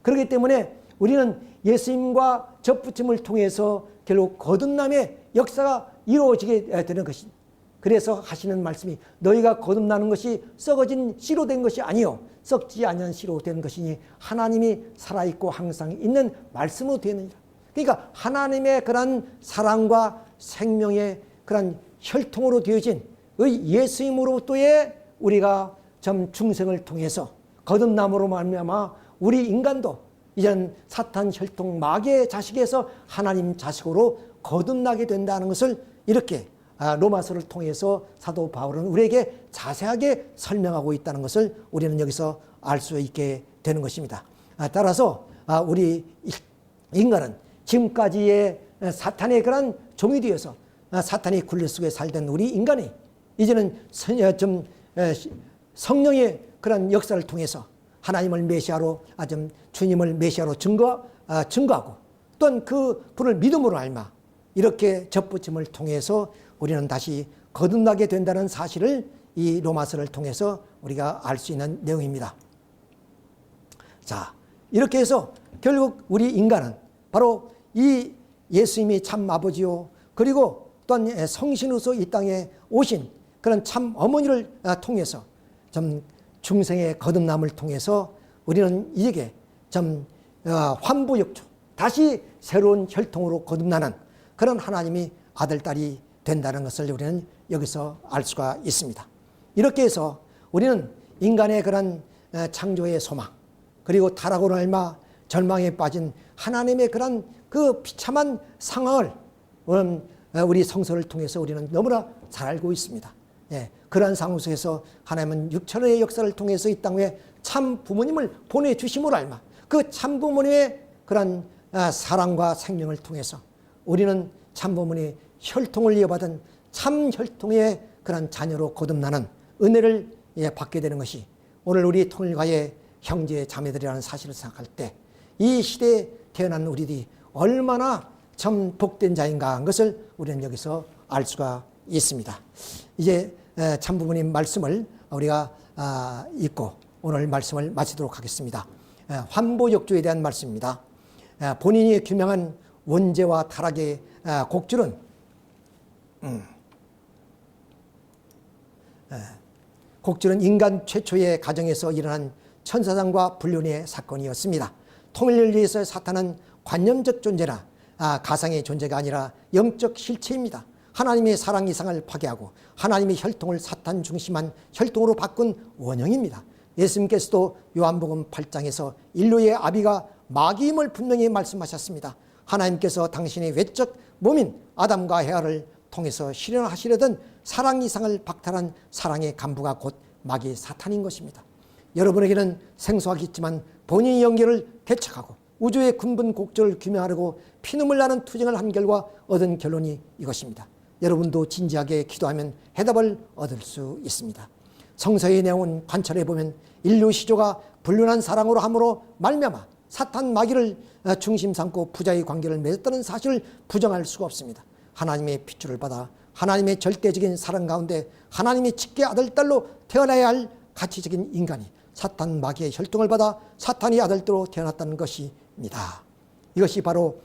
그렇기 때문에 우리는 예수님과 접붙임을 통해서 결국 거듭남의 역사가 이루어지게 되는 것입니다. 그래서 하시는 말씀이 너희가 거듭나는 것이 썩어진 씨로 된 것이 아니요 썩지 않은 씨로 된 것이니 하나님이 살아있고 항상 있는 말씀으로 되느니라. 그러니까 하나님의 그런 사랑과 생명의 그런 혈통으로 되어진 예수님으로부터의 우리가 중생을 통해서 거듭남으로 말미암아 우리 인간도 이제는 사탄 혈통 마귀의 자식에서 하나님 자식으로 거듭나게 된다는 것을 이렇게 로마서를 통해서 사도 바울은 우리에게 자세하게 설명하고 있다는 것을 우리는 여기서 알 수 있게 되는 것입니다. 따라서 우리 인간은 지금까지의 사탄의 그런 종이 되어서 사탄의 굴레 속에 살던 우리 인간이 이제는 성령의 그런 역사를 통해서 하나님을 메시아로 주님을 메시아로 증거하고 또한 그 분을 믿음으로 알마 이렇게 접붙임을 통해서 우리는 다시 거듭나게 된다는 사실을 이 로마서를 통해서 우리가 알 수 있는 내용입니다. 자, 이렇게 해서 결국 우리 인간은 바로 이 예수님이 참 아버지요 그리고 또한 성신으로서 이 땅에 오신 그런 참 어머니를 통해서 중생의 거듭남을 통해서 우리는 이게 환부역조 다시 새로운 혈통으로 거듭나는 그런 하나님이 아들, 딸이 된다는 것을 우리는 여기서 알 수가 있습니다. 이렇게 해서 우리는 인간의 그런 창조의 소망 그리고 타락으로 말미암아 절망에 빠진 하나님의 그런 그 비참한 상황을 우리 성서를 통해서 우리는 너무나 잘 알고 있습니다. 그러한 상황 속에서 하나님은 육천의 역사를 통해서 이 땅에 참 부모님을 보내주심으로 알마 그 참 부모님의 그런 사랑과 생명을 통해서 우리는 참 부모님의 혈통을 이어받은 참 혈통의 그런 자녀로 거듭나는 은혜를 받게 되는 것이 오늘 우리 통일가의 형제 자매들이라는 사실을 생각할 때 이 시대에 태어난 우리들이 얼마나 참 복된 자인가 한 것을 우리는 여기서 알 수가 있습니다. 이제 참부모님 말씀을 우리가 읽고 오늘 말씀을 마치도록 하겠습니다. 환보역주에 대한 말씀입니다. 본인이 규명한 원죄와 타락의 곡줄은 인간 최초의 가정에서 일어난 천사장과 불륜의 사건이었습니다. 통일을 위해서 사탄은 관념적 존재나 가상의 존재가 아니라 영적 실체입니다. 하나님의 사랑 이상을 파괴하고 하나님의 혈통을 사탄 중심한 혈통으로 바꾼 원형입니다. 예수님께서도 요한복음 8장에서 인류의 아비가 마귀임을 분명히 말씀하셨습니다. 하나님께서 당신의 외적 몸인 아담과 헤아를 통해서 실현하시려던 사랑 이상을 박탈한 사랑의 간부가 곧 마귀 사탄인 것입니다. 여러분에게는 생소하겠지만 본인의 연결을 개척하고 우주의 군분 곡절을 규명하려고 피눈물 나는 투쟁을 한 결과 얻은 결론이 이것입니다. 여러분도 진지하게 기도하면 해답을 얻을 수 있습니다. 성서의 내용은 관찰해 보면 인류 시조가 불륜한 사랑으로 함으로 말미암아 사탄 마귀를 중심 삼고 부자의 관계를 맺었다는 사실을 부정할 수가 없습니다. 하나님의 핏줄을 받아 하나님의 절대적인 사랑 가운데 하나님의 직계 아들딸로 태어나야 할 가치적인 인간이 사탄 마귀의 혈통을 받아 사탄의 아들들로 태어났다는 것입니다. 이것이 바로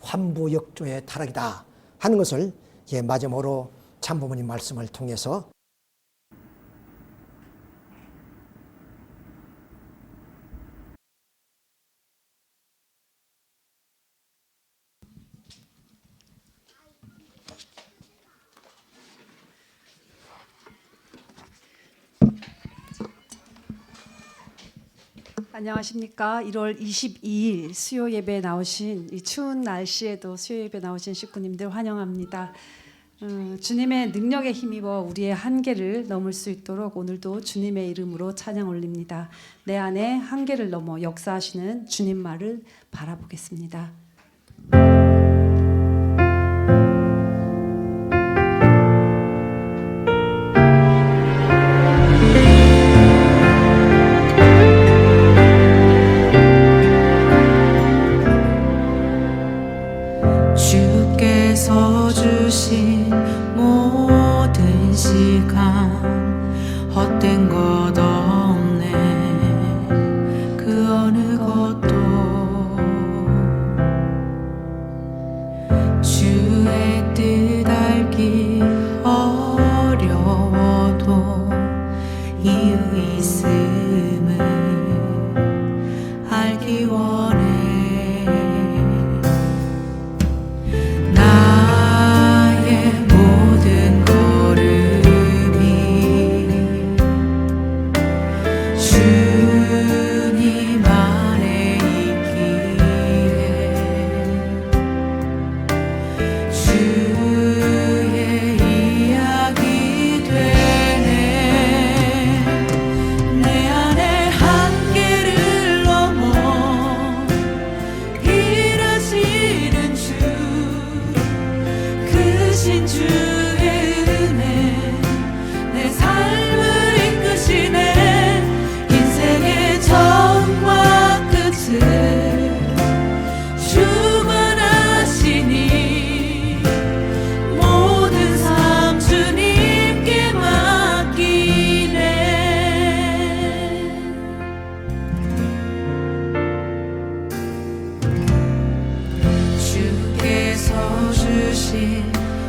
환부역조의 타락이다 하는 것을 마지막으로 참부모님 말씀을 통해서 안녕하십니까. 1월 22일 수요 예배에 나오신 이 추운 날씨에도 수요 예배 나오신 식구님들 환영합니다. 주님의 능력에 힘입어 우리의 한계를 넘을 수 있도록 오늘도 주님의 이름으로 찬양 올립니다. 내 안에 한계를 넘어 역사하시는 주님 말을 바라보겠습니다. 주께서 주신 모든 시간 헛된 것 없네. 그 어느 것도 주의 뜻 알기 어려워도 이유 있음을 알기 원해.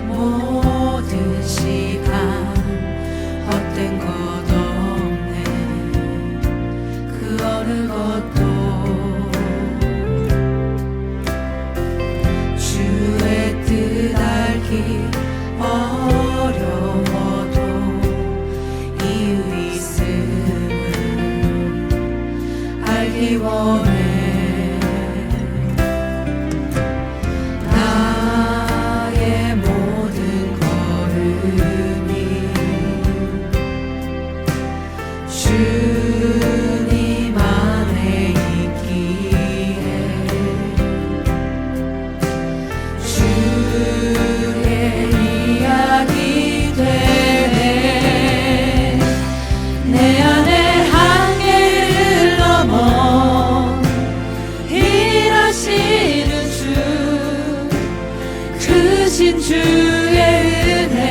모든 시간 헛된 것 없네. 그 어느 것도 주의 뜻 알기 어려워도 이유 있음을 알기 원해. 주님 안에 있기에 주의 이야기 되네. 내 안에 한계를 넘어 일하시는 주 크신 주의 은혜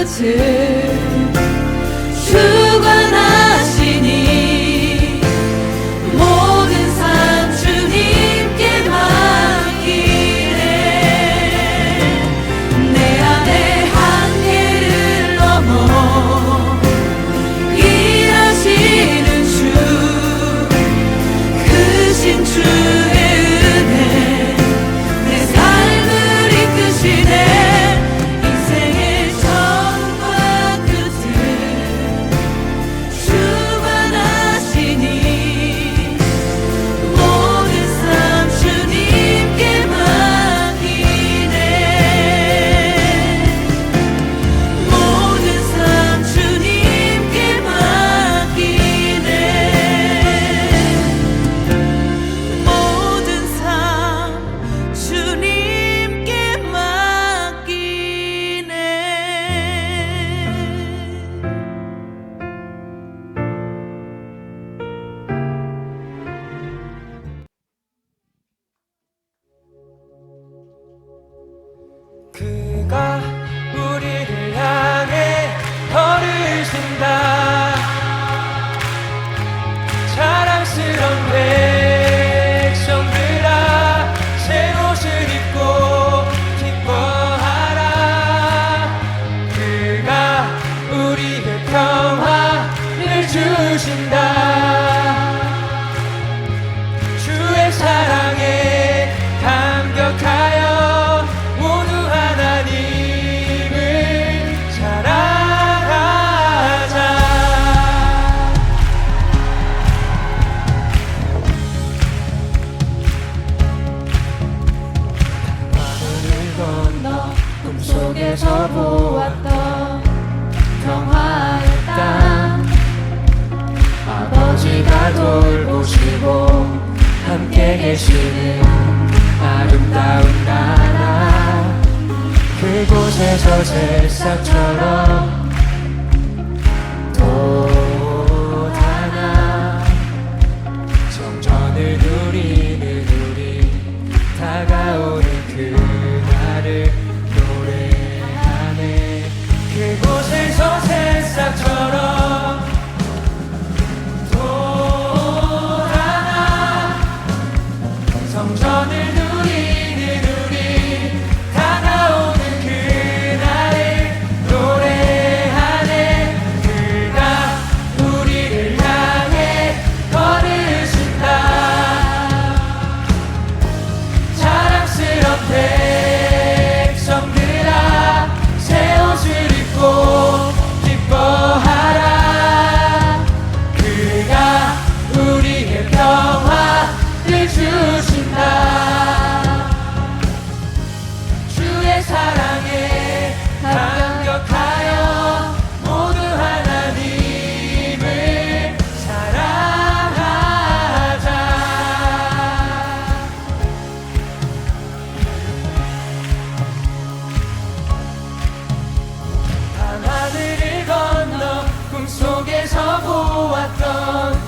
끝을 주관하시니 모든 삶 주님께 맡기네. 내 안에 한계를 넘어 일하시는 주, 크신 주의 은혜 내 삶을 이끄시네. 인생의 처음과 끝을 주관하시니 모든 삶 주님께 맡기네. 모든 삶 주님께 맡기네. 모든 삶 주님께 맡기네. 그가 우리를 향해 걸으신다. 자랑스런 백성들아 새 옷을 입고 기뻐하라. 그가 우리의 평화를 주신다. 주의 사랑에 감격하여 모두 하나님을 사랑하자. 하늘을 건너 꿈속에서 보았던 평화의 땅, 아버지가 돌보시고 함께 계시는 아름다운 나라. 그곳에서 새싹처럼 돋아나 성전을 누리는 우리, 다가오는 그날을 노래하네. 그곳에서 새싹처럼 돋아나 성전을 누리는 우리, 다가오는 그날을 노래하네. 그가 우리를 향해 걸으신다. 자랑스런 백성들아 새 옷을 입고 기뻐하라. 그가 우리의 평화를 주신다. 주의 사랑에 감격하여 모두 하나님을 사랑하자. 밤하늘을 건너 꿈속에서 보았던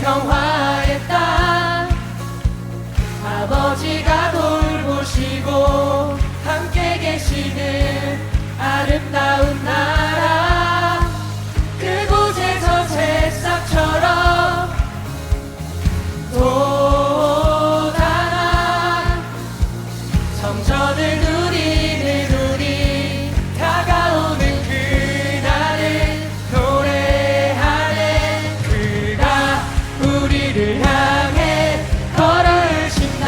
평화의 땅, 아버지가 돌보시고 함께 계시는 아름다운 나라. 그곳에서 새싹처럼 돋아나 성전을 누리는 우리, 다가오는 그날을 노래하네. 그가 우리를 향해 걸으신다.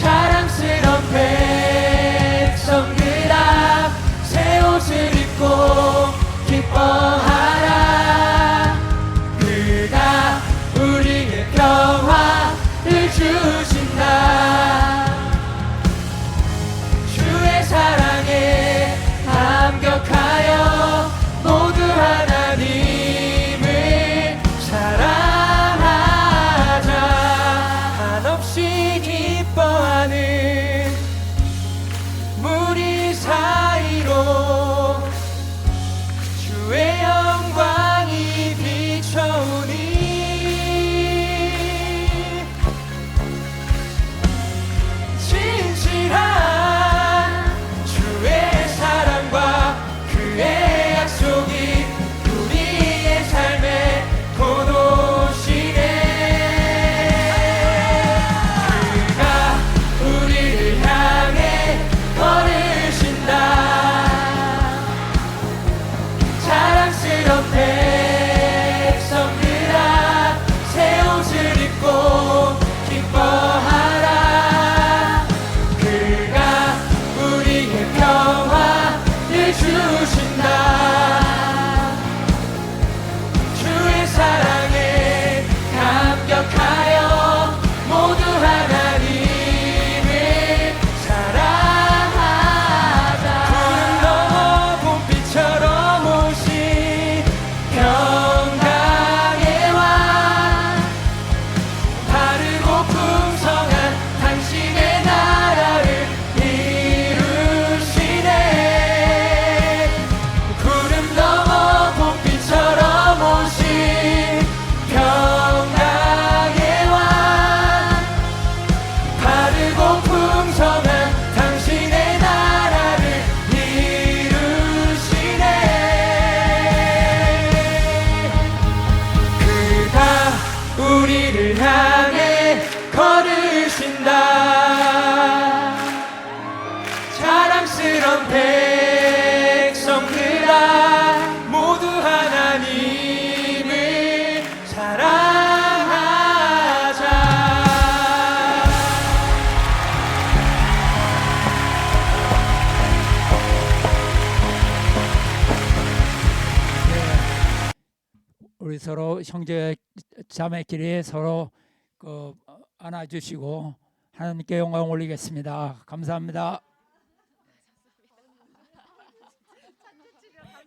자랑스런 백성들아 새 옷을 입고 기뻐하라. 그가 우리의 평화를 주신다. 주의 사랑에 감격하여 모두 하나님을 사랑하자. 한없이 기뻐하는 무리 사이로 주의 영광이 비춰오니 진실한 주의 찬양한다. 자랑스런 백성들아 모두 하나님을 사랑하자. 우리 서로 형제 자매끼리 서로 안아주시고 하나님께 영광 올리겠습니다. 감사합니다.